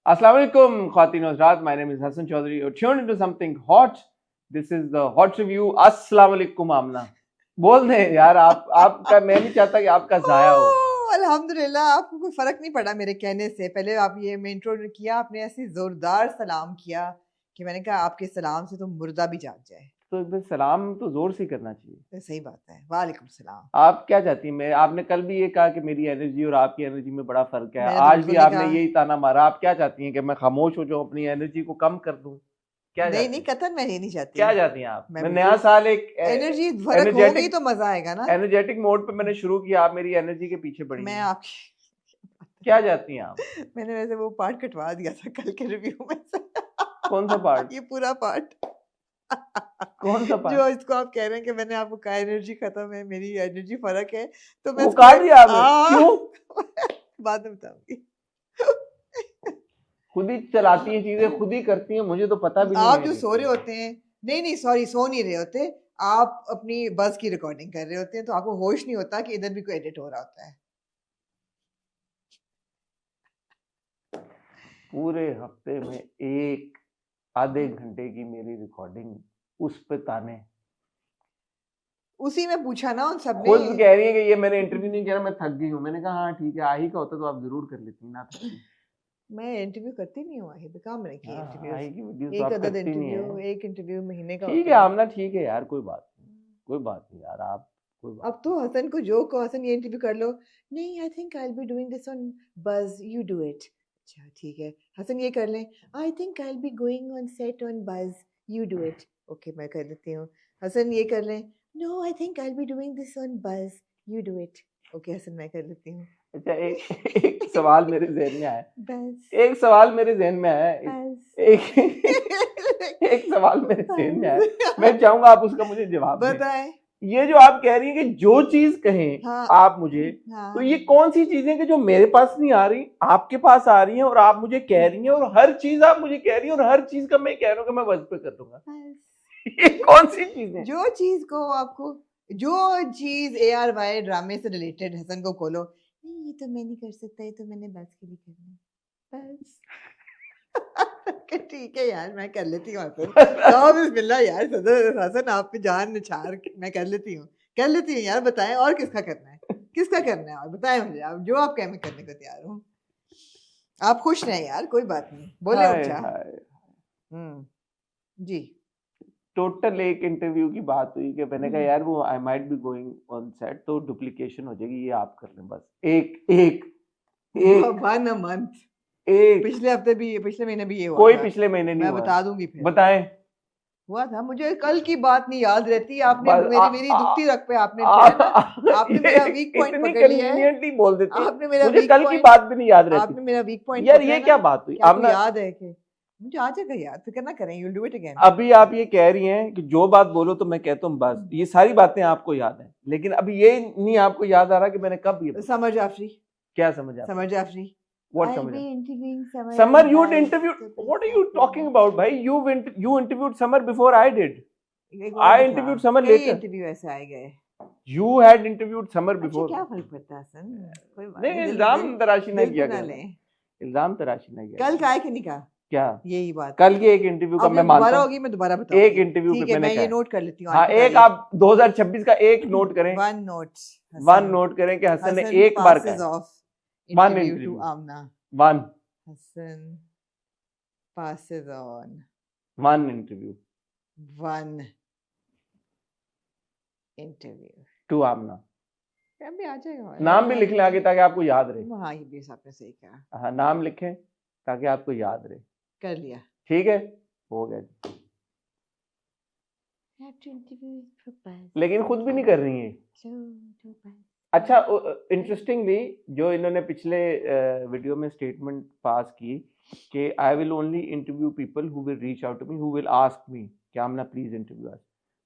Assalamu alaikum, Khawateen Hazrat. My name is Hassan Chaudhary. You're tuned into something hot. This is the hot review. Assalamu alaikum, Amna. बोल दे यार, आपका मैं नहीं चाहता कि आपका जाया हो। अल्हम्दुलिल्लाह, आपको कोई फर्क नहीं पड़ा मेरे कहने से। पहले आप ये मैं इंट्रो किया, आपने ऐसी जोरदार सलाम किया कि मैंने कहा आपके सलाम से तो मुर्दा भी जाग जाए। तो सलाम तो जोर से करना चाहिए। तो सही बात है। वालेकुम सलाम। आप क्या चाहती हैं? आपने कल भी ये कहा कि मेरी एनर्जी और आपकी एनर्जी में बड़ा फर्क है। मैंने तो आज बिल्कुल भी नहीं आपने कहा। यही ताना मारा। आप क्या चाहती हैं कि मैं खामोश हो जाऊं, अपनी एनर्जी को कम कर दूं? क्या नहीं चाहती नहीं, हैं? कतन मैं ये नहीं चाहती। क्या चाहती हैं आप? मैं मैं बिल्कुल नया साल एक एनर्जी फर्क होगी एनर्जेटिक तो मजा आएगा ना। एनर्जेटिक मोड पे मैंने शुरू किया। आप मेरी एनर्जी के पीछे पड़ी मैं हैं। आपकी क्या चाहती हैं आप? मैंने वैसे वो पार्ट कटवा दिया था कल के रिव्यू में से। कौन सा पार्ट? ये पूरा पार्ट कौन सा पार्ट? जो इसको आप कह रहे हैं कि मैंने आपको कहा एनर्जी खत्म है, मेरी एनर्जी फर्क है, तो मैं वो इसको काट दिया आपने? क्यों? बाद में बताऊंगी। खुद ही चलाती हैं चीजें, खुद ही करती हैं, मुझे तो पता भी नहीं आप है जो कि- सो रहे होते हैं, नहीं सॉरी, सो नहीं रहे होते आप, अपनी बस की रिकॉर्डिंग कर रहे होते हैं, तो आपको होश नहीं होता कि इधर भी कोई एडिट हो रहा होता है। पूरे हफ्ते में एक आधे घंटे की मेरी रिकॉर्डिंग, उस पे ताने। उसी में पूछा ना उन सब खुद ने। कह रही है कि ये मैंने इंटरव्यू नहीं किया, मैं थक गई हूँ। मैंने कहा हाँ ठीक है, आई का होता तो आप जरूर कर लेती ना थकती। मैं इंटरव्यू करती नहीं हूँ, आही काम नहीं किया हाँ, इंटरव्यू। आई की वीडियो तो एक आप अदद करती नहीं इंटरव्यू, है। एक इंटरव्यू महीने का ठीक है होता है। आमना, ठीक है यार, कोई बात नहीं यार, आप कोई बात अब तो हसन को जो को हसन ये इंटरव्यू कर लो। नहीं, I think I will be doing this on buzz, you do it. अच्छा ठीक है, हसन ये कर लें। I think I will be going on set on buzz, you do it. Okay मैं कर लेती हूँ। हसन ये कर लें। No, I think I will be doing this on buzz, you do it. Okay Hasan मैं कर लेती हूँ। अच्छा, एक सवाल मेरे जहन में आया। बस एक सवाल मेरे जहन में आया। बस एक सवाल मेरे जहन में आया, मैं चाहूंगा आप उसका मुझे जवाब दें। बताएं। ये जो आप कह रही हैं कि जो चीज कहें हाँ आप मुझे, हाँ, तो ये कौन सी चीजें कि जो मेरे पास नहीं आ रही, आपके पास आ रही हैं और आप मुझे कह रही हैं, और हर चीज आप मुझे कह रही हैं, और हर चीज का मैं कह रहा हूँ कि मैं बस पे कर दूंगा। बस ये कौन सी चीजें? जो चीज को आपको, जो चीज ARY ड्रामे से रिलेटेड हसन को खोलो, नहीं ये तो मैं नहीं कर सकता, ये तो मैंने बस के लिए करना है, बस कि ठीक है यार मैं कर लेती हूँ हसन। जाओ बिस्मिल्लाह यार, सदर हसन आप पे जान निछार मैं कर लेती हूँ यार। बताएं और किसका करना है, किसका करना है, और बताएं मुझे आप, जो आप कहें मैं करने को तैयार हूँ। आप खुश रहें यार, कोई बात नहीं, बोले हाय ऊंचा। हाय। जी टोटल एक इंटरव्यू की बात हुई कि मैंने कहा यार वो I might be going on set, तो डुप्लीकेशन हो जाएगी, ये आप कर लें बस। एक एक एक 1 मंथ, एक पिछले हफ्ते भी, पिछले महीने भी ये हुआ कोई था। पिछले महीने नहीं मैं हुआ। बता दूंगी फिर। बताएं। हुआ था, मुझे कल की बात नहीं याद रहती। आपने बस मेरी दुखती रख पे आपने किया ना, आपने मेरा वीक पॉइंट इतनी पकड़ लिया है। कन्वीनियंटली बोल देते हैं, आपने मेरा मुझे वीक कल की पॉइंट, बात भी नहीं याद रहती। आपने मेरा वीक पॉइंट यार पकड़ा ये ना। क्या बात हुई? आपको आमना, याद है कि मुझे आ जाएगा याद, फिक्र ना करें, यू डू इट अगेन। अभी आप ये कह रही हैं कि जो बात बोलो तो मैं कहता हूँ बस, ये सारी बातें आपको याद है, लेकिन अभी ये नहीं आपको याद आ रहा कि मैंने कब ये समर जाफरी, क्या समझा? समर जाफरी, What I'll समझा? be interviewing Summer Summer, on you Buzz. interviewed. What are you talking about, भाई? You interviewed Summer before I did. एक I और भी interviewed था, Summer कई later. इंटरव्यू ऐसे आए गए। You had interviewed Summer अच्छा before. क्या फर्क पड़ता है हसन, कोई बात नहीं, नहीं, इल्जाम तराशी नहीं दिल किया पे ना गया। लें। इल्जाम तराशी नहीं किया कल गया। का है कि नहीं कहा? क्या? यही बात कल के एक इंटरव्यू का अब मैं मानता दोबारा हूँ। होगी, मैं दोबारा बताऊंगी। एक इंटरव्यू ठीक पे है, मैंने मैं ये कहा। नोट कर लेती हूँ। हाँ, एक आप 2026 का एक नोट करें। वन नोट, वन नोट करें कि हसन ने एक बार कहा। One interview interview. To Aamna. One. Hasan passes on One interview. one interview. To Aamna. अभी आ जाएगा, नाम भी लिख लें आगे ताकि आपको याद रहे। हाँ ये भी आपने सही कहा। हाँ, नाम लिखें ताकि आपको याद रहे। कर लिया। ठीक है, हो गया। लेकिन खुद भी नहीं कर रही है। अच्छा, इंटरेस्टिंगली जो इन्होंने पिछले वीडियो में स्टेटमेंट पास की कि I will only interview people who will reach out to me, who will ask me कि Amna please interview us.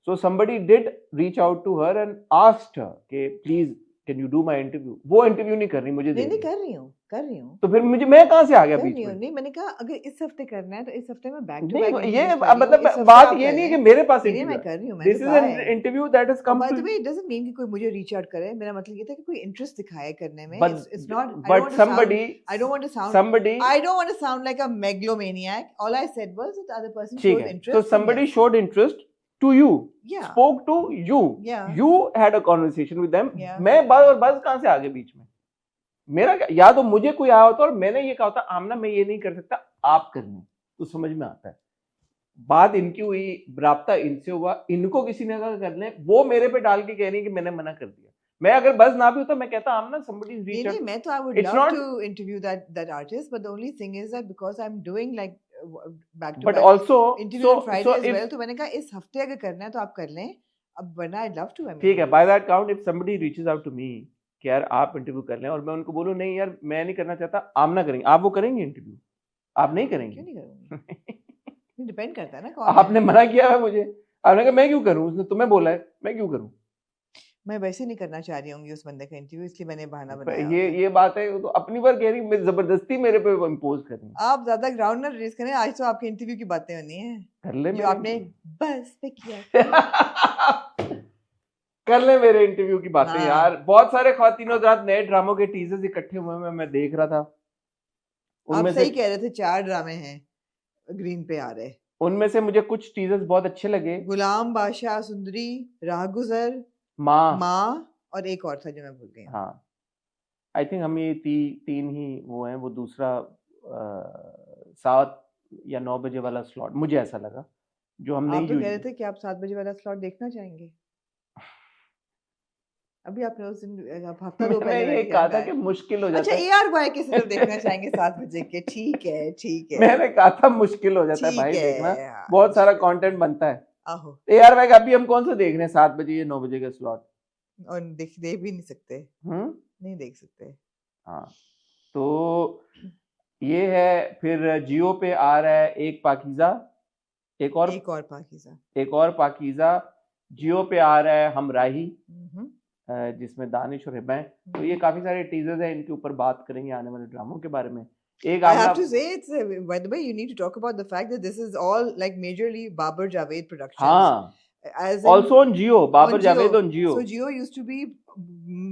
So somebody did reach out to her and asked her कि please can you do my interview. वो interview नहीं कर रही, मुझे नहीं कर रही हूँ। कर रही हूँ तो फिर मैं कहाँ से आ गया कर बीच रही हूँ। में? नहीं, मैंने कहा अगर इस हफ्ते करना है तो इस हफ्ते मैं बैक टू नहीं बैक ये इंटरव्यूज कर रही हूँ, मतलब इस हफ्ते बात आप ये कर नहीं है लें। कि मेरे पास नहीं मैं इंटरव्यू कर रही हूँ, दिस मैंने इज तो कहा एन है। इंटरव्यू दैट हैज और come by two the way it doesn't mean कि कोई मुझे रीच आउट करे। मेरा मतलब ये था कि कोई इंटरेस्ट दिखाए करने में। but It's not, I don't but want to sound, somebody I don't want to sound, somebody I don't want to sound like a megalomaniac. All I said was that the other person ठीक shows है, interest. so then somebody yes. showed interest to you, Yeah. spoke to you, Yeah. you had a conversation with them. Yeah. मैं बात और बस कहाँ से आगे बीच में? मेरा या तो मुझे कोई आया होता और मैंने ये कहा होता आमना मैं ये नहीं कर सकता, आप कर लें, तो समझ में आता है। बात इनकी हुई, राब्ता इनसे हुआ, इनको किसी ने कहा कर लें, वो मेरे पे डाल के कह रही है कि मैंने मना कर दिया। मैं अगर बस ना भी होता मैं कहता आमना somebody is reach out. नहीं, मैं तो I would It's love not- to interview that artist, but the only thing is that because I'm doing like back to but back also interview on Friday as if well, तो मैंने कहा इस हफ्ते अगर करना है तो आप कर लें, अब वरना I'd love to. I mean, ठीक है, by that count if somebody reaches out to me कि यार आप इंटरव्यू कर लें और मैं उनको बोलूं नहीं यार मैं नहीं करना चाहता, आमना करेंगे, आप वो करेंगे इंटरव्यू? आप नहीं क्यों करेंगे? नहीं करूँगी? डिपेंड करता है ना कौन आपने है। मना किया है मुझे, आपने कहा मैं क्यों करूं, उसने तुम्हें बोला है, मैं क्यों करूं? मैं वैसे नहीं करना चाह रही होंगी उस बंदे का इंटरव्यू, इसलिए मैंने बहाना बनाया होता है। ये बात है, वो तो अपनी बार कह रही है, जबरदस्ती मेरे पे इम्पोज कर रही है। आप ज्यादा ग्राउंड ना रिलीज करें, आज तो आपके इंटरव्यू की बातें होनी है कर ले जो मेरे आपने बस पे किया। कर ले मेरे इंटरव्यू की बातें हाँ। यार। बहुत सारे ख्वातीनों रात नए ड्रामों के टीजर्स इकट्ठे हुए हैं, मैं देख रहा था। आप उनमें सही से कह रहे थे, 4 ड्रामे हैं ग्रीन पे आ रहे। उनमें से मुझे कुछ टीजर्स बहुत अच्छे लगे। गुलाम बादशाह सुंदरी, राहगुजर, माँ और एक और था जो मैं भूल गई हूँ। हाँ, आई थिंक हम ये तीन ही वो हैं, वो दूसरा 7 या 9 बजे वाला स्लॉट मुझे ऐसा लगा जो हम नहीं आप तो कह रहे यूज थे कि आप 7 बजे वाला स्लॉट देखना चाहेंगे। अभी आपने उस दिन हफ्ता दो मैंने पहले ये कहा था कि मुश्किल हो जाता अच्छा है। AR की सिर्फ देखना चाहेंगे 7 बजे के। ठीक है, ठीक है, मैंने कहा था मुश्किल हो जाता है भाई ठीक है देखना, यार। बहुत सारा कंटेंट बनता है। आहो, AR भाई अभी हम कौन सा देख रहे हैं 7 बजे या 9 बजे का स्लॉट? और देख भी नहीं सकते, नहीं देख सकते। हाँ, तो ये है। फिर जियो पे आ रहा है एक पाकीज़ा, एक और पाकीज़ा। जियो पे आ रहा है हमराही, जिसमें दानिश और हिबा हैं। तो ये काफी सारे टीजर्स हैं, इनके ऊपर बात करेंगे आने वाले ड्रामों के बारे में। एक I have to say, it's by the way, you need to talk about the fact that this is all like majorly Babar Javed productions. हाँ, as in, also on Jio, Babar Javed on Jio. So Jio used to be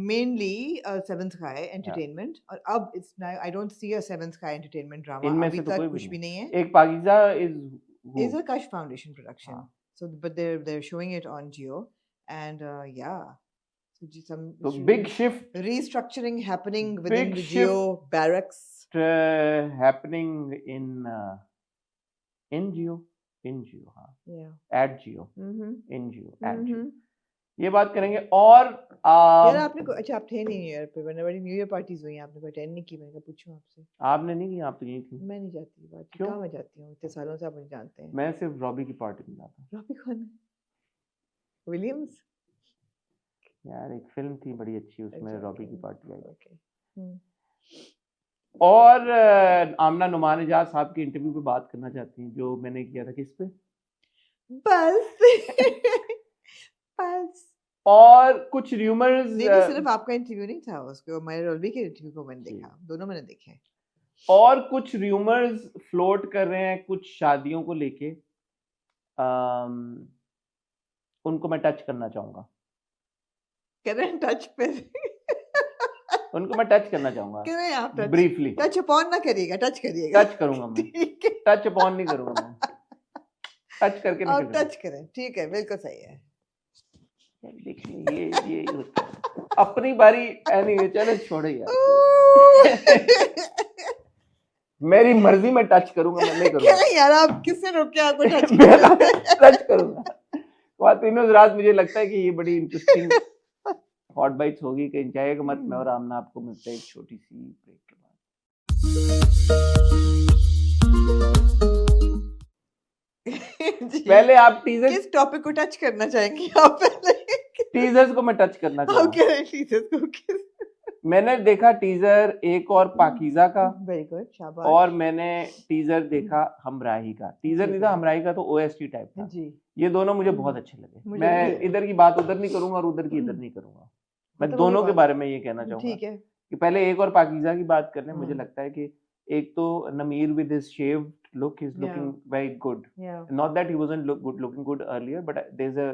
mainly Seventh Sky Entertainment, और अब it's now I don't see a Seventh Sky Entertainment drama. इनमें अभी से तो तक कोई कुछ भी नहीं है। एक Pakeezah is a Kash Foundation production. हाँ. So but they're showing it on Jio, and yeah. So big shift restructuring happening within the Jio barracks happening in Jio, हाँ, at Jio, in Jio, at Jio, ये बात करेंगे। और यार आपने अच्छा आप थे नहीं यार पे, वरना बड़ी न्यू ईयर पार्टीज हुई हैं, आपने कोई अटेंड नहीं की। मैंने कहा पूछूं आपसे। आपने नहीं की? आप तो यही थी। मैं नहीं जाती पार्टी। क्यों? कहाँ मैं जाती हूँ, इतने सालों से आप मुझे जानते हैं। मैं सिर्फ रॉबी की पार्टी में जाता हूँ। रॉबी कौन है? विलियम्स यार एक फिल्म थी बड़ी अच्छी, उसमें अच्छा, रॉबी की पार्टी आई। ओके। और आमना नुमान इजाज साहब के इंटरव्यू पे बात करना चाहती हैं, जो मैंने किया था किस पे? बस और कुछ र्यूमर्स नहीं, सिर्फ आपका इंटरव्यू नहीं था, उसको मैं रॉबी के इंटरव्यू को मैंने देखा, दोनों मैंने देखे। और कुछ र्यूमर्स फ्लोट कर रहे हैं कुछ शादियों को लेके, उनको मैं टच करना चाहूंगा। करें टच पे उनको मैं टच करना चाहूंगा करें आप टच, ब्रीफली। टच अपॉन ना करिएगा, टच करिएगा। टच करूंगा मैं, टच अपॉन नहीं करूंगा मैं, टच करके नहीं आप टच करें, ठीक है, बिल्कुल सही है। देखिए ये होता है। अपनी बारी एनीवे, चलो छोड़ो यार। मेरी मर्जी में टच करूंगा, मैं नहीं करूंगा। क्या यार आप किसने रोके आपको टच टच करूंगा। वातिनोज रात मुझे लगता है कि ये बड़ी इंटरेस्टिंग हॉट बाइट्स होगी, कहीं जाएगा मत। मैं और आमना आपको मिलते हैं एक छोटी सी ब्रेक के बाद। पहले आप टीजर, किस टॉपिक को टच करना चाहेंगे आप? पहले टीजर्स को मैं टच करना चाहूंगा। ओके, टीजर्स को किस? मैंने देखा टीजर एक और पाकीज़ा का, वेरी गुड, शाबाश। और मैंने टीजर देखा हमराही का। टीजर नहीं था हमराही का, तो OST टाइप था जी। ये दोनों मुझे बहुत अच्छे लगे। मैं इधर की बात उधर नहीं करूंगा और उधर की इधर नहीं करूंगा, मैं दोनों के बारे में ये कहना चाहूंगा। ठीक है, कि पहले एक और पाकीज़ा की बात कर लें, मुझे हम्म। लगता है कि एक तो नमीर with his shaved look is looking very good. Not that he wasn't looking good earlier, but there's a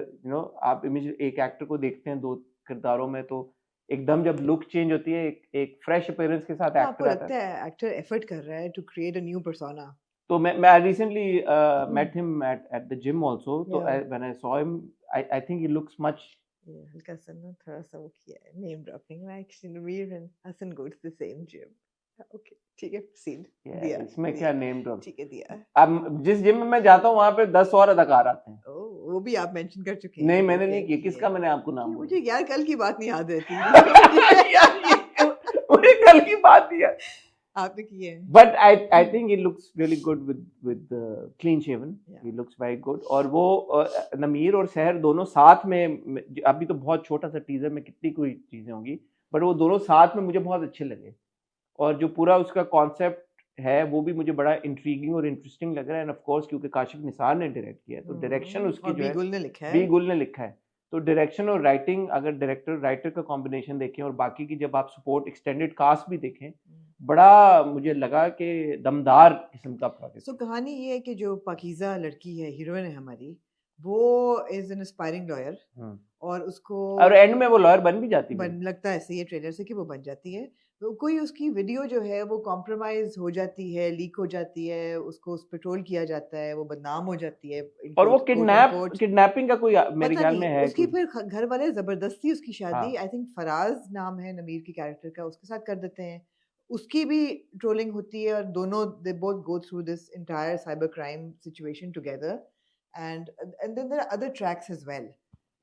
आप इमेज एक एक्टर को देखते हैं दो किरदारों में तो एकदम जब लुक चेंज होती है एक फ्रेश अपीयरेंस के साथ आपको एक्टर आता लगता है। है एक्टर एफर्ट कर रहा है to create a new persona? तो मैं recently met him at the gym also. तो when I saw him, I think he looks much. हल्का सा ना थोड़ा सा वो किया है name dropping, actually Ranveer and Hasan go to the same gym. Okay ठीक है, प्रोसीड। दिया इसमें क्या नेम ड्रॉप? ठीक है दिया। अब जिस जिम में मैं जाता हूँ वहां पे 10 और अदाकार आते हैं। वो भी आप मेंशन कर चुके हैं। नहीं मैंने नहीं किया, किसका मैंने आपको नाम मुझे यार कल की बात नहीं याद रहती। मुझे कल की बात नहीं याद। आपने की है। But I think he looks really good with clean shaven. He looks very good. और वो नमीर और सहर दोनों साथ में, अभी तो बहुत छोटा सा टीजर में कितनी कोई चीजें होंगी, बट वो दोनों साथ में मुझे बहुत अच्छे लगे। और जो पूरा उसका कॉन्सेप्ट है वो भी मुझे बड़ा इंट्रीगिंग और इंटरेस्टिंग लग रहा है। एंड ऑफ कोर्स क्योंकि काशिफ निसार ने डायरेक्ट किया है तो डायरेक्शन उसकी जो है बी गुल ने लिखा है। बी गुल ने लिखा है। तो डायरेक्शन और राइटिंग, अगर डायरेक्टर राइटर का कॉम्बिनेशन देखें और बाकी की जब आप सपोर्ट एक्सटेंडेड कास्ट भी देखें, बड़ा मुझे लगा कि दमदार किस्म का प्रोजेक्ट। सो कहानी ये है कि जो पाकीज़ा लड़की है, हीरोइन है हमारी, वो इज एन एस्पायरिंग लॉयर और उसको और एंड में वो लॉयर बन भी जाती है, लगता है ऐसे ये ट्रेलर से कि वो बन जाती है। तो कोई उसकी वीडियो जो है वो कॉम्प्रोमाइज हो जाती है, लीक हो जाती है, उसको उस पे ट्रोल किया जाता है, वो बदनाम हो जाती है। और वो किडनैपिंग का कोई मेरे ख्याल में है। उसकी फिर घर वाले जबरदस्ती उसकी शादी, आई थिंक फराज नाम है नमीर के कैरेक्टर का, उसके साथ कर देते हैं। उसकी भी ट्रोलिंग होती है और दोनों they both go through this entire cyber crime situation together and then there are other tracks as well,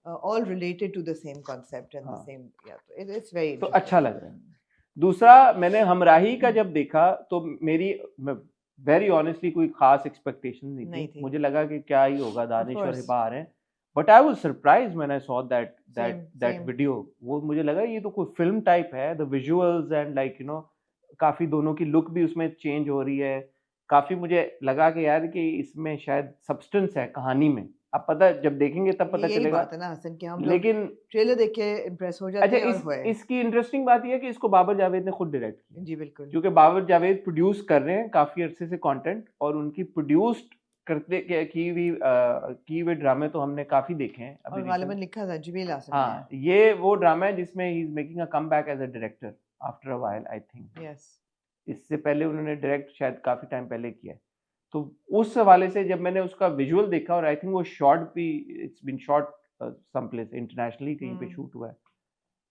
all related to the same concept and the same, it's very तो अच्छा लग रहा है। दूसरा मैंने हमराही का जब देखा तो मेरी वेरी ऑनेस्टली कोई खास एक्सपेक्टेशन नहीं थी। मुझे लगा कि क्या ही होगा, दानिश और हिबा आ रहे हैं, but I was surprised when I saw that video. वो मुझे लगा ये तो कोई फिल्म टाइप है, द विजुअल्स एंड लाइक काफी दोनों की लुक भी उसमें चेंज हो रही है। काफी मुझे लगा कि यार कि इसमें शायद सब्सटेंस है कहानी में। अब पता जब देखेंगे तब पता चलेगा। बात है ना हसन कि हम लेकिन ट्रेलर देख के इम्प्रेस हो जाते हैं। अच्छा इसकी इंटरेस्टिंग बात यह है कि इसको बाबर जावेद ने खुद डायरेक्ट किया। जी बिल्कुल, क्योंकि बाबर जावेद प्रोड्यूस कर रहे हैं काफी अरसे से कंटेंट, और उनकी प्रोड्यूस्ड करते की हुई ड्रामे तो हमने काफी देखे हैं। और गालिबन लिखा था जबील आसम। हाँ, ये वो ड्रामा है जिसमें he is making a comeback as a director after a while I think. Yes, इससे पहले उन्होंने डायरेक्ट शायद काफी टाइम पहले किया है। तो उस हवाले से जब मैंने उसका विजुअल देखा, और आई थिंक वो शॉट भी it's been shot some place internationally कहीं पे शूट हुआ है,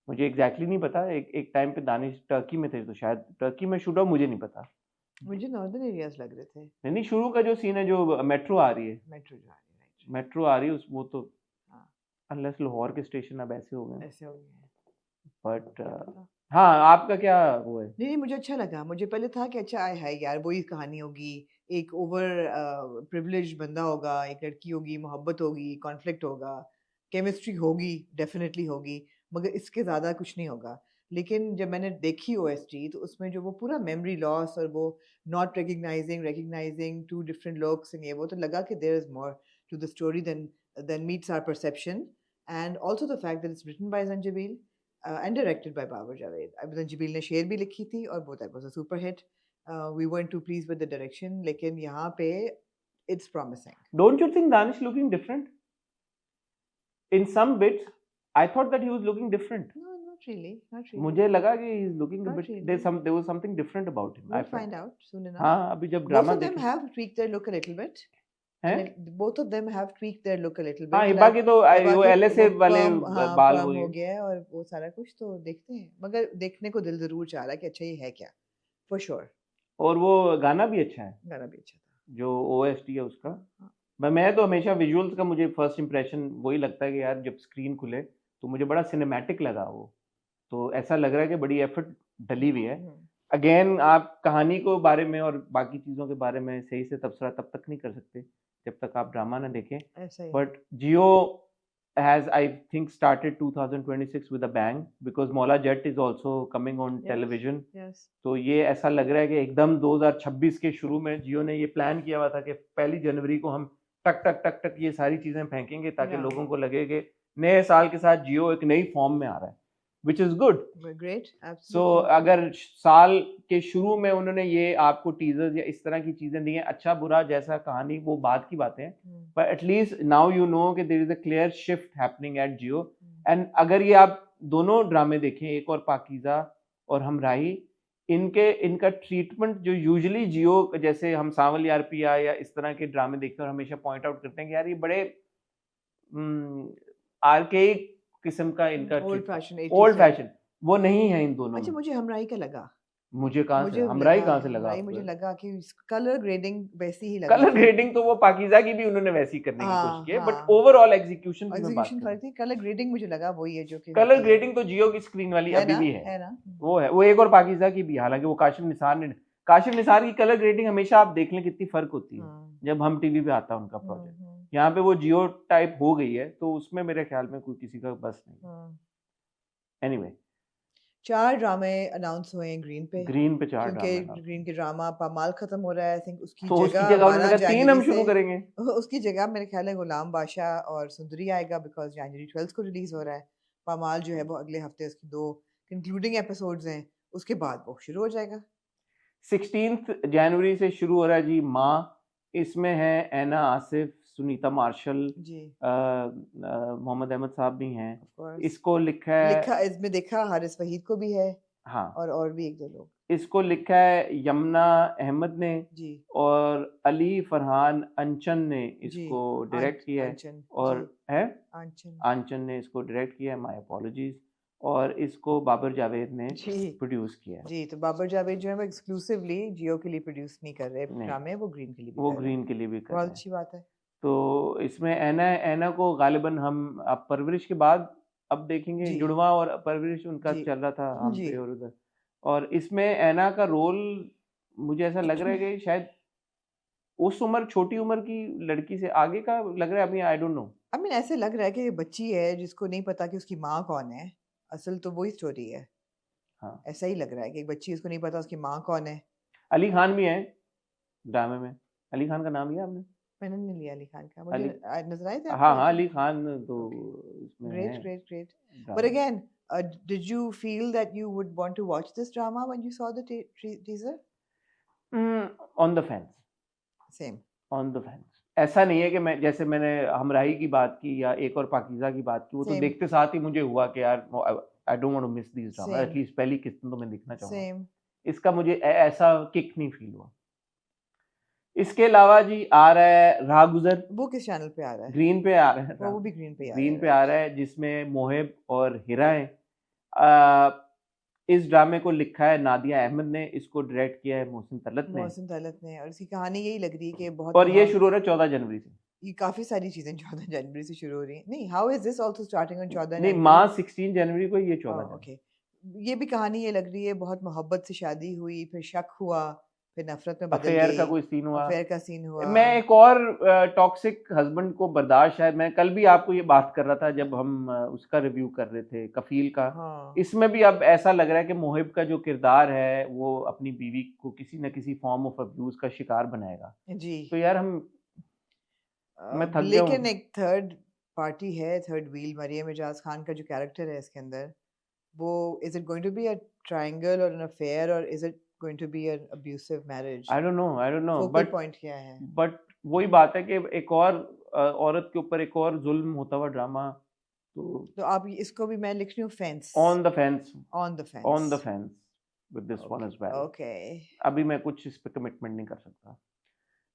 मुझे एग्जैक्टली नहीं पता। एक टाइम पे दानिश टर्की में थे तो शायद टर्की में शूट हुआ, मुझे नहीं पता। मुझे नॉर्दर्न एरियाज लग रहे थे। नहीं, शुरू का जो सीन है जो मेट्रो आ रही है, मेट्रो आ रही है वो तो अनलेस लाहौर के स्टेशन अब ऐसे हो गए, बट हाँ, आपका क्या वो है? नहीं, मुझे अच्छा लगा। मुझे पहले था कि अच्छा है यार वही कहानी होगी, एक ओवर प्रिविलेज बंदा होगा, एक लड़की होगी, मोहब्बत होगी, कॉन्फ्लिक्ट होगा, केमिस्ट्री होगी, डेफिनेटली होगी, मगर इसके ज़्यादा कुछ नहीं होगा। लेकिन जब मैंने देखी OST तो उसमें जो वो पूरा मेमोरी लॉस और वो not recognising two different looks and ये वो, तो लगा कि there is more to the story than meets our perception, and also the fact that it's written by Zanjabeel and directed by Babar Javed. Zanjibil ने शेर भी लिखी थी और both that was a super hit. We weren't too pleased with the direction, लेकिन यहाँ पे it's promising. Don't you think Danish looking different? In some bits, I thought that he was looking different. No, not really. मुझे लगा कि he's looking a bit. There was something different about him. We'll find out soon enough. हाँ, अभी जब drama देखें. Both of them have tweaked their look a little bit. Both of them have tweaked their look a little bit. हाँ, हिबा की तो वो LSA वाले बाल हो गया है और वो सारा कुछ, तो देखते हैं, मगर देखने को दिल जरूर चाह रहा है कि अच्छा ये है क्या, for sure. और वो गाना भी अच्छा है, गाना भी अच्छा था जो OST है उसका। मैं तो हमेशा विजुअल्स का मुझे फर्स्ट इंप्रेशन वही लगता है कि यार जब स्क्रीन खुले तो मुझे बड़ा सिनेमैटिक लगा वो, तो ऐसा लग रहा है कि बड़ी एफर्ट डली हुई है। अगेन आप कहानी को बारे में और बाकी चीज़ों के बारे में सही से तबसरा तब तक नहीं कर सकते जब तक आप ड्रामा ना देखें। But Jio has I think started 2026 with a bang because Maula Jet is also coming on television. Yes. तो ये ऐसा लग रहा है कि एकदम 2026 के शुरू में जियो ने ये प्लान किया हुआ था कि 1 जनवरी को हम टक टक टक टक ये सारी चीजें फेंकेंगे ताकि लोगों को लगे कि नए साल के साथ जियो एक नई फॉर्म में आ रहा है। which is good. Great, So absolutely. अगर साल के शुरू में उन्होंने ये आपको टीजर्स या इस तरह की चीजें दी हैं, अच्छा बुरा जैसा कहानी वो बात की बातें हैं, but at least now you know कि there is a clear shift happening at Jio. And अगर ये आप दोनों ड्रामे देखें, एक और पाकीज़ा और हमराही, इनका ट्रीटमेंट जो यूजुअली जियो, जैसे हम सांवल पिया या इस तरह के ड्रामे देखते हैं और हमेशा पॉइंट आउट करते हैं कि यार ये बड़े आर्केइक किस्म का इनका ओल्ड फैशन, ओल्ड फैशन, वो नहीं है इन दोनों अच्छा में। मुझे हमराही का लगा, मुझे कहाँ से हमराही कहाँ से लगा हमराही आपको? मुझे लगा कि कलर ग्रेडिंग वैसी ही लगा कलर थी। ग्रेडिंग तो वो पाकीज़ा की भी उन्होंने वैसी करने की कोशिश हाँ, की है, बट हाँ। ओवरऑल एग्जीक्यूशन की मैं बात एग्जीक्यूशन कर रहा हूँ। फर्क थी, कलर ग्रेडिंग मुझे लगा वही है जो कि कलर होती है। ग्रेडिंग तो जियो की स्क्रीन वाली है अभी ना, भी है ना। वो है, वो एक और पाकीज़ा की भी, हालांकि वो काशिफ निसार की कलर ग्रेडिंग हमेशा आप देख लें कितनी फर्क होती है जब हम टीवी पे आता है उनका प्रोजेक्ट। यहाँ पे वो जियो टाइप हो गई है, तो उसमें मेरे ख्याल में कोई किसी का बस नहीं। एनीवे 4 ड्रामे अनाउंस हुए हैं ग्रीन पे 4 क्योंकि ड्रामे ग्रीन के ड्रामा पामाल खत्म हो रहा है। आई थिंक उसकी तो उसकी जगह जगह उन्होंने 12 कहा 3 हम जनवरी शुरू से करेंगे। उसकी जगह मेरे ख्याल है गुलाम बादशाह और सुंदरी आएगा, बिकॉज जनवरी 12 को रिलीज हो रहा है। पामाल जो है वो अगले हफ्ते उसकी 2 कंक्लूडिंग एपिसोड्स हैं, उसके बाद वो शुरू हो जाएगा। 16 जनवरी से शुरू हो रहा है जी माँ। इसमें है ऐना आसिफ, सुनीता मार्शल जी, मोहम्मद अहमद साहब भी हैं। of course। इसको लिखा है इसमें देखा हारिस वहीद को भी है, हाँ, और भी 1-2 लोग। इसको लिखा है यमुना अहमद ने जी, और अली फरहान अंचन ने जी, इसको डायरेक्ट किया है, आंचन, और जी, है आंचन, आंचन ने इसको डायरेक्ट किया है, माय अपॉलॉजीज, और इसको बाबर जावेद ने जी, प्रोड्यूस किया है। जी। तो बाबर जावेद जो है वो एक्सक्लूसिवली जियो के लिए प्रोड्यूस नहीं कर रहे नहीं, ड्रामे, वो ग्रीन के लिए भी वो कर रहे ग्रीन के लिए भी कर बहुत रहे हैं। अच्छी बात है। तो इसमें ऐना को गालिबन हम अब परवरिश के बाद अब देखेंगे, जी, जुड़वा और परवरिश उनका जी, चल रहा था हम जी। पे और उधर, और इसमें ऐना का रोल मुझे ऐसा लग रहा है कि शायद उस उम्र, छोटी उम्र की लड़की से आगे का लग रहा है अभी, आई डोंट नो। आई मीन ऐसे लग रहा है कि ये बच्ची है जिसको नहीं पता कि उसकी माँ कौन है, असल तो वही स्टोरी है। हाँ, ऐसा ही लग रहा है कि एक बच्ची, उसको नहीं पता उसकी माँ कौन है। अली खान भी है ड्रामे में। अली खान का नाम लिया आपने? मैंने नहीं लिया अली खान का, मुझे अली, नजर आए थे हाँ आपको? हाँ, अली खान तो इसमें ग्रेट, है ग्रेट, ग्रेट। ड्रामे But में। again, did you feel that you would want to watch this drama when you saw the teaser? On the fence, Same. On the fence. ऐसा नहीं है कि मैं, जैसे मैंने हमराही की बात की या एक और पाकीज़ा की बात की, वो तो Same. देखते साथ ही मुझे हुआ कि यार I don't want to miss this drama, Same. At least पहली किस्त तो मैं देखना चाहूंगा। Same. इसका मुझे ऐसा किक नहीं फील हुआ। इसके अलावा जी आ रहा है राह गुजर, वो किस चैनल पे आ रहा है? ग्रीन पे आ रहा है, वो भी ग्रीन पे आ रहा ग्रीन है, पे आ रहा है, जिसमें मोहिब और हिरा हैं। इस ड्रामे को लिखा है नादिया अहमद ने, इसको डायरेक्ट किया है मोहसिन तलत ने, मोहसिन तलत ने, और इसकी कहानी यही लग रही है कि बहुत और ये शुरू हो रहा है 14 जनवरी से। ये काफी सारी चीजें 14 जनवरी से शुरू हो रही हैं। नहीं, how is this also starting on 14 नहीं, जनवरी? माँ 16 जनवरी को, ये 14 जनवरी। ओके, ये भी कहानी ये लग रही है बहुत मोहब्बत से शादी हुई, फिर शक हुआ, फिर नफरत में बदल अफेयर गई, का कोई सीन हुआ, अफेयर का सीन हुआ। मैं एक और टॉक्सिक हस्बैंड को बर्दाश्त, शायद मैं कल भी आपको ये बात कर रहा था जब हम उसका रिव्यू कर रहे थे, कफील का। हाँ, इसमें भी अब ऐसा लग रहा है कि मोहिब का जो किरदार है वो अपनी बीवी को किसी न किसी फॉर्म ऑफ अब्यूज का शिकार बनाएगा। जी। तो यार मैं थक गया लेकिन हूँ। एक थर्ड पार्टी है, थर्ड व्हील, मरियम एजाज खान का जो कैरेक्टर है इसके अंदर, वो is it going to be a triangle और एन अफेयर, और is it going to be an abusive marriage? I don't know, focal point क्या है? बट वही बात है कि एक और औरत के ऊपर एक और जुल्म होता हुआ ड्रामा, तो आप इसको भी, मैं लिख रही हूँ fence, on the fence, on the fence, on the fence with this one as well. Okay. अभी मैं कुछ इस पे कमिटमेंट नहीं कर सकता।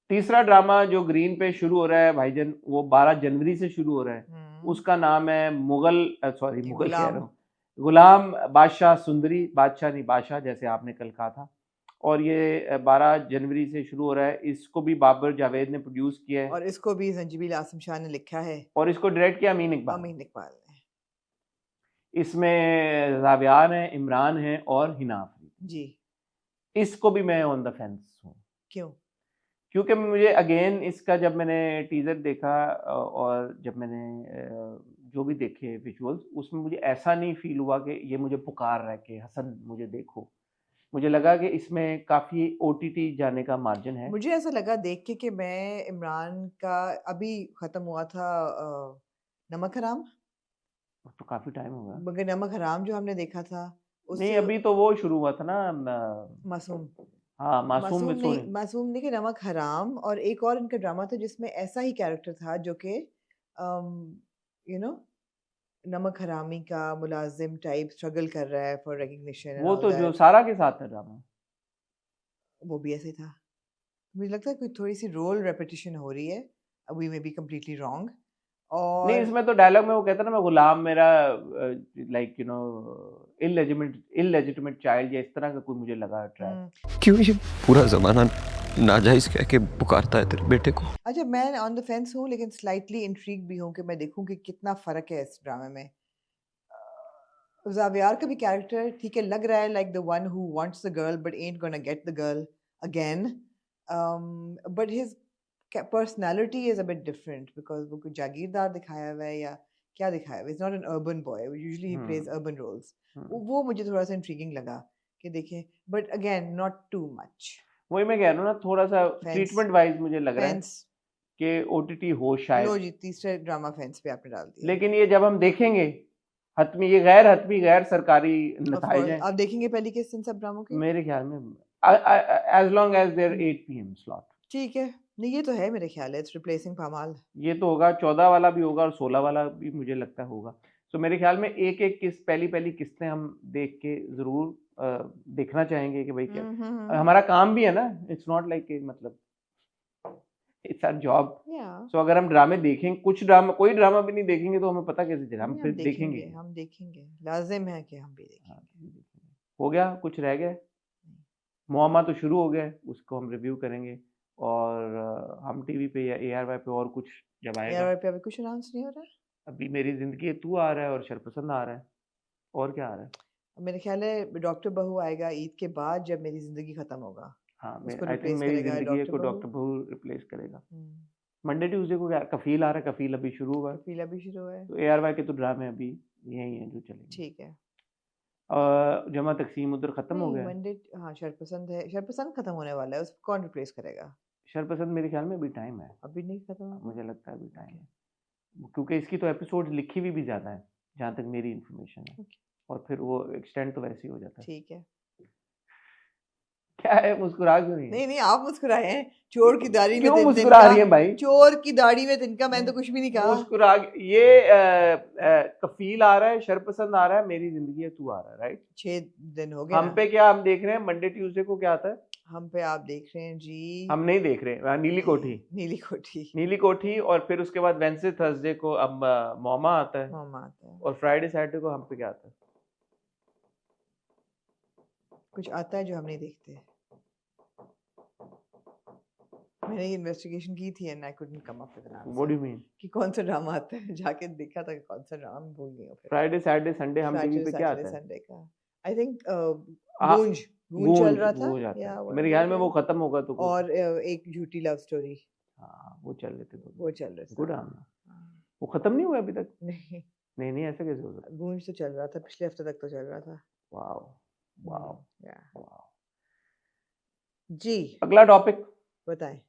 तीसरा ड्रामा जो ग्रीन पे शुरू हो रहा है भाईजान, वो 12 जनवरी से शुरू हो रहा है। उसका नाम है मुगल कह रहा हूँ, गुलाम बादशाह सुंदरी, बादशाह नहीं बादशाह, जैसे आपने कल कहा था। और ये 12 जनवरी से शुरू हो रहा है। इसको भी बाबर जावेद ने प्रोड्यूस किया है, और इसको भी जंजीबिल आसिम शाह ने लिखा है, और इसको डायरेक्ट किया अमीन इकबाल ने। इसमें जावियान है, इमरान है और हिना आफरीदी जी। इसको भी मैं ऑन द फेंस हूँ। क्यों? क्योंकि मुझे अगेन इसका, जब मैंने टीजर देखा और जब मैंने जो भी देखे विजुअल्स, उसमें मुझे ऐसा नहीं फील हुआ कि ये मुझे पुकार रहा है कि हसन मुझे देखो। मुझे लगा कि इसमें काफ़ी ओटीटी जाने का मार्जिन है। मुझे ऐसा लगा देख के कि मैं इमरान का, अभी ख़त्म हुआ था नमक हराम, तो काफी टाइम हो गया। मगर नमक हराम जो हमने देखा था नहीं उससे अभी तो वो शुरू हुआ था ना मासूम हाँ मासूम मासूम में नहीं सोनी। मासूम नहीं कि नमक हराम, और एक और इनका ड्रामा था जिसमें ऐसा ही कैरेक्टर था जो कि यू नो नमक हरामी का मुलाजिम टाइप स्ट्रगल कर रहा है फॉर रिकग्निशन एंड वो ऑल तो जो दैट। सारा के साथ है ड्रामा। वो भी ऐसे ही था। मुझे लगता है कोई थोड़ी सी रोल रेपिटेशन हो रही है, we may be completely wrong. नहीं और इसमें तो डायलॉग में वो कहता है ना मैं गुलाम मेरा like you know illegitimate child या इस तरह का कोई मुझे लगा ट्रैक। क्यों ये पूरा जमाना नाजायज कह के पुकारता है तेरे बेटे को? अच्छा, मैं ऑन द फेंस हूँ लेकिन स्लाइटली इंट्रीग भी हूँ कि मैं देखूँ कि कितना फ़र्क है इस ड्रामे में। जावियार का भी कैरेक्टर ठीक है, लग रहा है like the one who wants the girl but ain't gonna get the girl again, but his personality is a bit different because वो कोई जागीरदार दिखाया हुआ है या क्या दिखाया हुआ है। He's not an urban boy, usually he plays urban roles। वो मुझे थोड़ा सा इंट्रीगिंग लगा कि देखें, but again not too much। वही मैं कह रहा हूँ ना थोड़ा सा फेंस ट्रीटमेंट वाइज मुझे लग रहा है फेंस कि ओटीटी हो लो शायद, जी, तीसरे ड्रामा फेंस पे आपने डाल दिया। लेकिन ये जब हम देखेंगे हतमी ये गैर हतमी गैर सरकारी ऑफ नताइज कोर्स हैं आप देखेंगे पहली किस्त इन सब ड्रामों के। मेरे ख्याल में as long as there 8 PM slot. ठीक है, नहीं ये तो है मेरे ख्याल है, इट्स रिप्लेसिंग पामाल। ये तो होगा 14 वाला भी होगा और 16 वाला भी मुझे लगता है होगा। तो मेरे ख्याल में एक एक किस्त पहली पहली किस्तें हम देख के जरूर देखना चाहेंगे कि भाई क्या हमारा काम भी है ना, इट्स नॉट लाइक मतलब इट्स आवर जॉब। सो अगर हम ड्रामे देखें कुछ ड्रामा कोई ड्रामा भी नहीं देखेंगे तो हमें पता कैसे चलेगा, हम फिर देखेंगे। हम देखेंगे, लाजिम है कि हम भी देखेंगे। हाँ, हो गया कुछ रह गया? मुआमा तो शुरू हो गया है, उसको हम रिव्यू करेंगे और हम टीवी पे या ARY पे और कुछ जब आएगा। ARY पे अभी कुछ अनाउंस नहीं हो रहा है। अभी मेरी जिंदगी है तू आ रहा है और शरपसंद आ रहा है, और क्या आ रहा है? मेरे ख्याल है डॉक्टर बहू आएगा ईद के बाद जब मेरी जिंदगी खत्म होगा। हाँ उसको आई थिंक रिप्लेस मेरी करेगा जिंदगी को डॉक्टर डॉक्टर बहू। बहू रिप्लेस करेगा। मंडे ट्यूसडे को क्या कफील आ रहा है, कफील अभी शुरू हुआ है, कफीला भी शुरू है। तो ARY के तो ड्रामे अभी यही हैं जो चलेंगे। ठीक है। जमा तकसीम उधर खत्म हो नहीं गया है। मंडे, हाँ शरपसंद है, शरपसंद खत्म होने वाला है, उसको कौन रिप्लेस करेगा? शरपसंद मेरे ख्याल में अभी टाइम है, अभी नहीं खत्म होगा। मुझे लगता है अभी टाइम है, क्योंकि इसकी तो एपिसोड लिखी हुई भी ज्यादा है जहाँ तक मेरी इंफॉर्मेशन है, और फिर वो एक्सटेंड तो वैसे ही हो जाता है। ठीक है। क्या है मुस्कुरा क्यों रही है? नहीं नहीं आप मुस्कुराए हैं, चोर की दाढ़ी में क्यों तिनका, मुस्कुरा रही है भाई? चोर की दाढ़ी में तिनका, मैंने तो कुछ भी नहीं कहा। मुस्कुरा ये कफील आ रहा है, शरपसंद आ रहा है, मेरी जिंदगी है तू आ रहा है, राइट? 6 दिन हो गए हम ना। पे क्या हम देख रहे हैं मंडे ट्यूसडे को क्या आता है? हम पे आप देख रहे हैं जी, हम नहीं देख रहे हैं, नीली कोठी। नीली कोठी। नीली कोठी, और फिर उसके बाद वेंसडे थर्सडे को अब मोमा आता है, मामा आता है। और फ्राइडे सैटरडे को हम पे क्या आता है? कुछ आता है जो हम नहीं देखते। मैंने इन्वेस्टिगेशन की थी and I couldn't come up with an answer. What do you mean? कि कौन सा ड्रामा आता है, जाके देखा था कि कौन सा ड्रामा, मैं भूल गई हूँ फिर। फ्राइडे सैटरडे संडे हम टीवी पे क्या आता है? संडे का आई थिंक हाँ, गूंज गूंज चल रहा था, गूंज आता या है मेरे ख्याल में, वो खत्म होगा तो कुछ। और एक झूठी लव स्टोरी, हाँ वो चल रहे थे दोनों। वो चल रहा गुड था। आना, वो खत्म नहीं हुआ अभी तक? नहीं, नहीं नहीं ऐसा कैसे हो सकता? गूंज तो चल रहा था, पिछले हफ्ते तक तो चल रहा था। वाओ वाओ या वाओ। जी अगला टॉपिक, बताएं।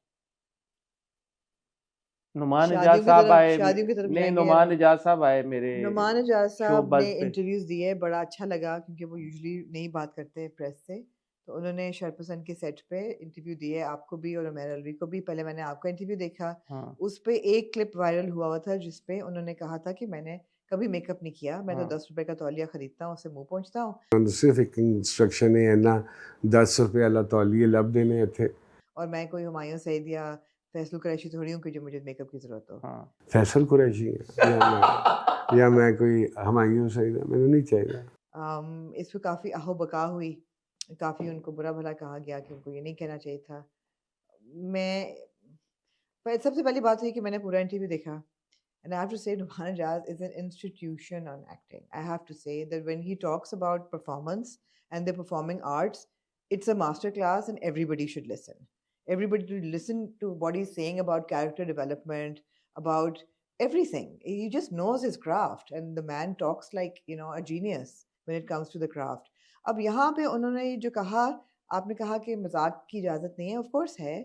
नुमान इजाज साहब आए। शादियों की तरफ नहीं जाएंगे। नुमान इजाज साहब आए मेरे नुमान इजाज शो साहब बज़ ने पे। इंटरव्यूज दिए, बड़ा अच्छा लगा क्योंकि वो यूजुअली नहीं बात करते प्रेस से, तो उन्होंने शरपसंद के सेट पे इंटरव्यू दिए, आपको भी और उमैर अलवी को भी। पहले मैंने आपका इंटरव्यू देखा, हाँ, उस पे एक क्लिप वायरल हुआ था जिसपे उन्होंने कहा था कि मैंने कभी मेकअप नहीं किया, मैं तो हाँ। 10 रुपए का तौलिया खरीदता हूँ, उससे मुंह पहुँचता हूँ, सिर्फ एक इंस्ट्रक्शन है ना 10 रुपये वाला तौलिए लब देने थे। और मैं कोई हुमायूं सईद या फैसल कुरैशी थोड़ी हूँ कि जो मुझे मेकअप की जरूरत हो। हाँ। फैसल कुरैशी है या मैं कोई हुमायूं सईद, मैंने नहीं चाहिए। इस पे काफ़ी आहो बका हुई, काफ़ी उनको बुरा भला कहा गया कि उनको ये नहीं कहना चाहिए था। सबसे पहली बात है कि मैंने पूरा इंटरव्यू देखा, and I have to say Numan Ijaz is an institution on acting. I have to say that when he talks about performance and the performing arts, it's a master class and everybody should listen. Everybody should listen to what he's saying about character development, about everything. He just knows his craft and the man talks like, a genius when it comes to the craft. अब यहाँ पे उन्होंने जो कहा, आपने कहा कि मजाक की इजाज़त नहीं है, of course है।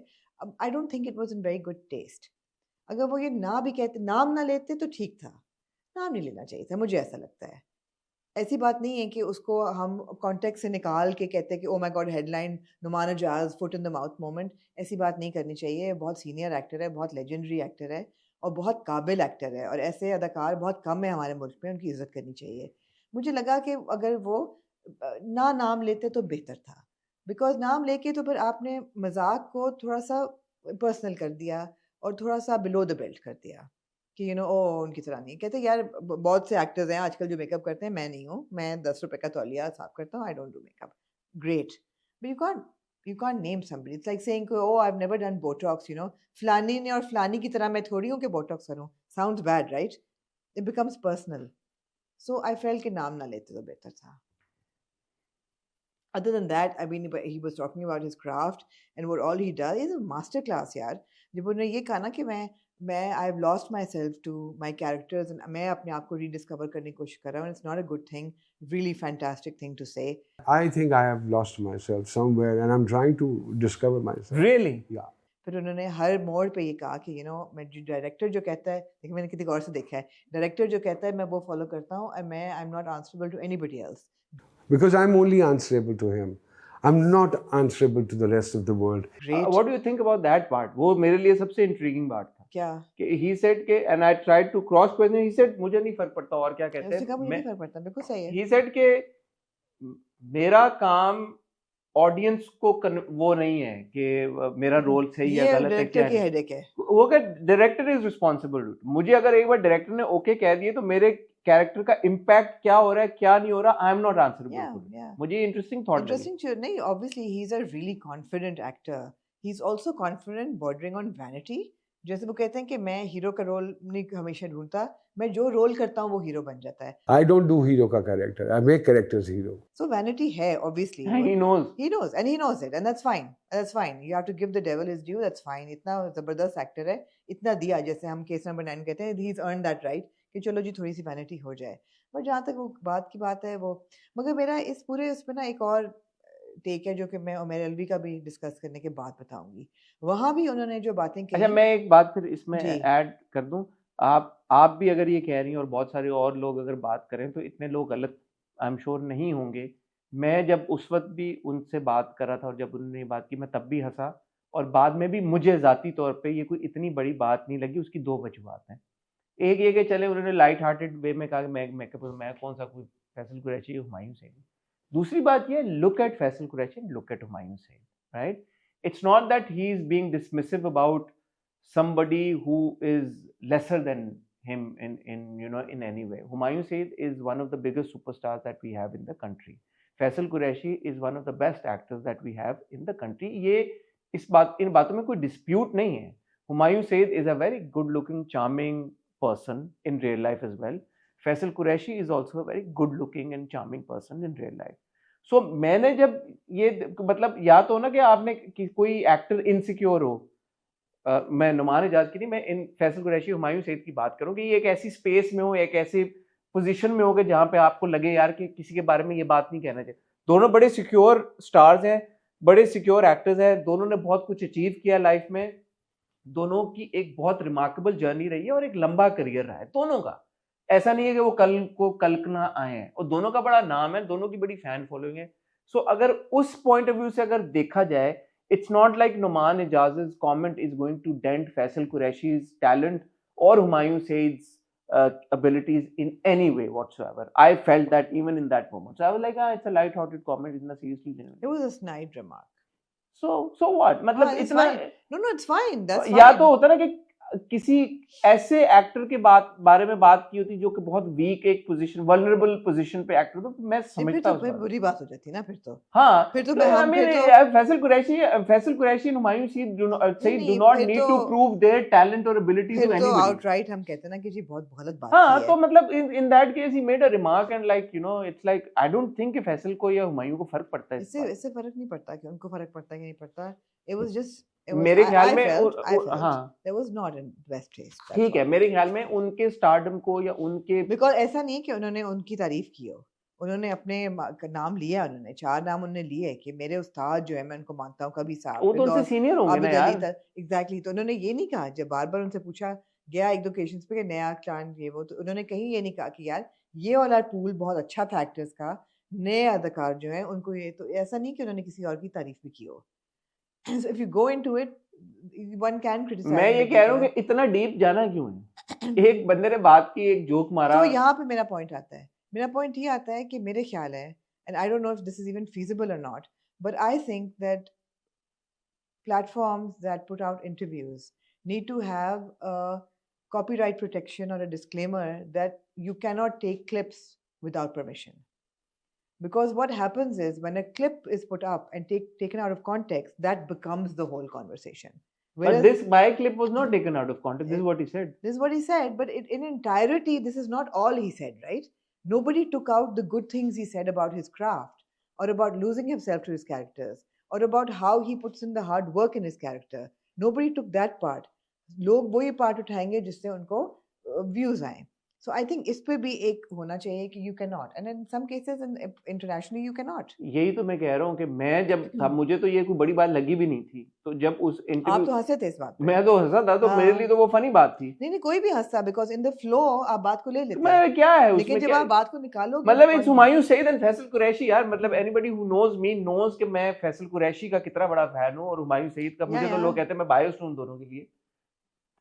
I don't think it was in very good taste. अगर वो ये ना भी कहते, नाम ना लेते तो ठीक था, नाम नहीं लेना चाहिए था, मुझे ऐसा लगता है। ऐसी बात नहीं है कि उसको हम कॉन्टेक्स्ट से निकाल के कहते हैं कि oh my god headline Noman Ejaz foot in the mouth moment, ऐसी बात नहीं करनी चाहिए। बहुत सीनियर एक्टर है, बहुत लेजेंडरी एक्टर है और बहुत काबिल एक्टर है, और ऐसे अदाकार बहुत कम है हमारे मुल्क में, उनकी इज्जत करनी चाहिए। मुझे लगा कि अगर वो ना नाम लेते तो बेहतर था, बिकॉज नाम लेके तो फिर आपने मजाक को थोड़ा सा पर्सनल कर दिया और थोड़ा सा बिलो द बेल्ट कर दिया कि यू नो ओ उनकी तरह नहीं। कहते यार बहुत से एक्टर्स हैं आजकल जो मेकअप करते हैं, मैं नहीं हूँ, मैं 10 रुपए का तौलिया साफ करता हूँ, I don't do makeup, great, but you can't name somebody. It's like saying oh I have never done Botox, you know फलानी ने और फलानी की तरह मैं थोड़ी हूँ कि बोटॉक्स करूँ, sounds bad right, it becomes personal. So I felt कि नाम ना लेते तो बेहतर था। Other than that, I mean, he was talking about his craft and what all he does is a master class यार। जब उन्होंने ये कहा ना कि मैं I've lost myself to my characters and मैं अपने आप को rediscover करने की कोशिश कर रहा हूँ, it's not a good thing, really fantastic thing to say। I think I have lost myself somewhere and I'm trying to discover myself. Really? Yeah. फिर उन्होंने हर मोड़ पे ये कहा कि मैं जो डायरेक्टर जो कहता है, देखिए मैंने किसी और से देखा है, डायरेक्टर जो कहता है मैं वो फॉलो करता हूँ और मैं I am not answerable to anybody else. Because I'm only answerable to him. I'm not answerable to the rest of the world. Great। What do you think about that part? वो मेरे लिए सबसे intriguing part था क्या कि he said कि and I tried to cross question, he said मुझे नहीं फर्क पड़ता और क्या कहते उसने कहा मुझे हैं, नहीं फर्क पड़ता, बिल्कुल सही है। he said कि मेरा काम ऑडियंस को वो नहीं है कि मेरा रोल सही या गलत है, क्या डायरेक्टर की हेडेक है। वो क्या डायरेक्टर इज रिस्पॉन्सिबल। मुझे अगर एक बार डायरेक्टर ने ओके कह दिए तो मेरे कैरेक्टर का इम्पैक्ट क्या हो रहा है क्या नहीं हो रहा, आई एम नॉट आंसरेबल। मुझे इंटरेस्टिंग थॉट नहीं, obviously he is a really confident actor, he is also confident bordering on vanity. जैसे वो कहते हैं कि मैं हीरो का रोल नहीं हमेशा ढूंढता, मैं जो रोल करता हूँ वो हीरो बन जाता है। I don't do hero का character. I make characters hero. So vanity है obviously। he knows and he knows it and that's fine, you have to give the devil his due, that's fine। इतना जबरदस्त actor है, इतना दिया, जैसे हम case number 9 कहते हैं, he's earned that right कि चलो जी थोड़ी सी वैनिटी हो जाए। बट जहाँ तक वो बात की बात है वो, मगर मेरा इस पूरे उसमें ना एक और टेक है जो कि मैं उमर अलवी का भी डिस्कस करने के बाद बताऊंगी। वहां भी उन्होंने जो बातें की। अच्छा मैं एक बात फिर इसमें ऐड कर दूं, आप भी अगर ये कह रही हैं और बहुत सारे और लोग अगर बात करें तो इतने लोग गलत आई एम श्योर नहीं होंगे। मैं जब उस वक्त भी उनसे बात कर रहा था और जब उन्होंने बात की मैं तब भी हंसा, और बाद में भी मुझे ज़ाती तौर पे ये कोई इतनी बड़ी बात नहीं लगी। उसकी दो वजूहत हैं। एक ये कि चले उन्होंने लाइट हार्टेड वे में कहा कि मैं कौन सा कोई फैसल कुरैशी हुमायूं सईद। दूसरी बात ये, look at Faisal Qureshi and look at Humayun Saeed, right? It's not that he is being dismissive about somebody who is lesser than him in any way. Humayun Saeed is one of the biggest superstars that we have in the country. Faisal Qureshi is one of the best actors that we have in the country. ये इन बातों में कोई dispute नहीं है। Humayun Saeed is a very good looking charming person in real life as well. Faisal Qureshi is also a very good looking and charming person in real life. सो मैंने जब ये मतलब या तो ना कि आपने कोई एक्टर इनसिक्योर हो, मैं नुमान एजाज की नहीं, मैं इन फैसल कुरैशी हुमायूं सईद की बात करूं कि ये एक ऐसी स्पेस में हो, एक ऐसी पोजीशन में हो कि जहां पे आपको लगे यार कि किसी के बारे में ये बात नहीं कहना चाहिए। दोनों बड़े सिक्योर स्टार्स हैं, बड़े सिक्योर एक्टर्स हैं, दोनों ने बहुत कुछ अचीव किया लाइफ में, दोनों की एक बहुत रिमार्केबल जर्नी रही है और एक लंबा करियर रहा है दोनों का। ऐसा नहीं है कि वो कल्पना आए हैं, और दोनों का बड़ा नाम है, दोनों की बड़ी फैन फॉलोइंग है। सो अगर उस पॉइंट ऑफ व्यू से अगर देखा जाए, it's not like Numan Ejaz's comment is going to dent Faisal Qureshi's talent or Humayun Saeed's abilities in any way whatsoever. I felt that even in that moment. So I was like, it's a light-hearted comment, it's not seriously genuine. It was a snide remark. So what? मतलब इतना no it's fine, that's या fine। तो होता ना कि किसी ऐसे actor के बारे में बात की होती जो कि बहुत वीक एक पोजीशन, वल्नरेबल पोजीशन पे एक्टर, तो मैं समझता हूं फिर बुरी बात हो जाती ना फिर तो। हाँ, फिर तो Faisal Qureshi and Humayun Saeed do not need to prove their talent or ability to anybody. तो आउटराइट हम कहते हैं ना कि जी बहुत गलत बात हाँ, की है। तो मतलब in that case he made a remark and like it's like I don't think कि फैसल को या हुमायूं को फर्क पड़ता है। इससे फर्क नहीं पड़ता कि उनको फर्क पड़ता है कि नहीं पड़ता। It was just मेरे ख्याल में हाँ, that was not in best taste। ठीक है, मेरे ख्याल में उनके स्टारडम को या उनके, बिकॉज ऐसा नहीं कि उन्होंने उनकी तारीफ की हो, उन्होंने अपने नाम लिया, उन्होंने 4 नाम उन्होंने लिए कि मेरे उस्ताद जो है मैं उनको मानता हूँ, कभी साहब, वो तो उनसे सीनियर होंगे ना यार। एग्जैक्टली। तो उन्होंने ये नहीं कहा, जब बार बार उनसे पूछा गया एक दो occasions पे कि नया क्लाइंट ये वो, तो उन्होंने कहीं ये नहीं कहा कि यार ये वाला पूल बहुत अच्छा था एक्टर्स का, नए अदाकार जो हैं उनको ये, तो ऐसा नहीं कि उन्होंने किसी और की तारीफ भी की हो. So if you go into it, one can criticize. मैं ये कह रहा हूँ कि इतना डीप जाना क्यों है. एक बंदे ने बात की, एक जोक मारा. तो यहाँ पे मेरा पॉइंट आता है. मेरा पॉइंट ये आता है कि मेरे ख्याल है, and I don't know if this is even feasible or not, but I think that platforms that put out interviews need to have a copyright protection or a disclaimer that you cannot take clips without permission. Because what happens is when a clip is put up and taken out of context, that becomes the whole conversation. But this my clip was not taken out of context. This is what he said. This is what he said, but in entirety, this is not all he said, right? Nobody took out the good things he said about his craft, or about losing himself to his characters, or about how he puts in the hard work in his character. Nobody took that part. लोग वही part उठाएंगे जिससे उनको views आए. So I think इस पे भी एक होना चाहिए कि you cannot, and in some cases internationally you cannot. यही तो मैं कह रहा हूँ कि मैं जब था, मुझे तो ये कोई बड़ी बात लगी भी नहीं थी. तो जब उस इंटरव्यू, आप तो हंसे थे इस बात पे. मैं तो हंसा था, तो मेरे लिए तो वो फनी बात थी. नहीं कोई भी हंसता, because in the flow आप बात को ले लेते हैं. मैं क्या है उसमें, लेकिन जब आप बात को निकालोगे, मतलब इट्स हुमायूं सईद एंड फैसल कुरैशी यार. मतलब anybody who knows me knows कि मैं फैसल कुरैशी का कितना बड़ा फैन हूँ और हुमायूं सईद का. मुझे तो लोग कहते हैं मैं बायस हूँ दोनों के लिए.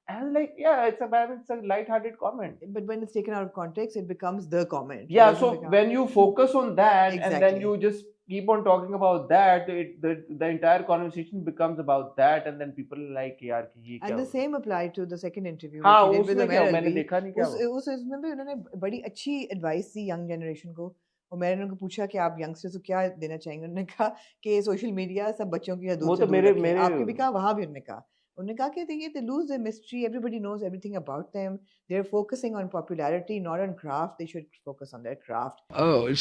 And like, yeah, it's a light-hearted comment. But when it's taken out of context, it becomes the comment. Yeah, so when you focus on that, Exactly. and then you just keep on talking about that, the entire conversation becomes about that, and then people are like, यार कि ये क्या? And the same applied to the second interview. हाँ, which he did with उसमें क्या? Umair मैंने Alvi. देखा नहीं क्या? उसमें भी उन्होंने बड़ी अच्छी एडवाइस दी यंग जनरेशन को. और मैंने उनको पूछा कि आप यंगस्टर्स को क्या देना चाहेंगे. उन्होंने कहा कि सोशल मीडिया सब बच्चों की हदूद से दूर रखें. आपके भी कहा, वहाँ भी उन्होंने कहा. उन्होंने कहा कि they lose their mystery. Everybody knows everything about them. They're focusing on popularity, not on craft. They should focus on their craft.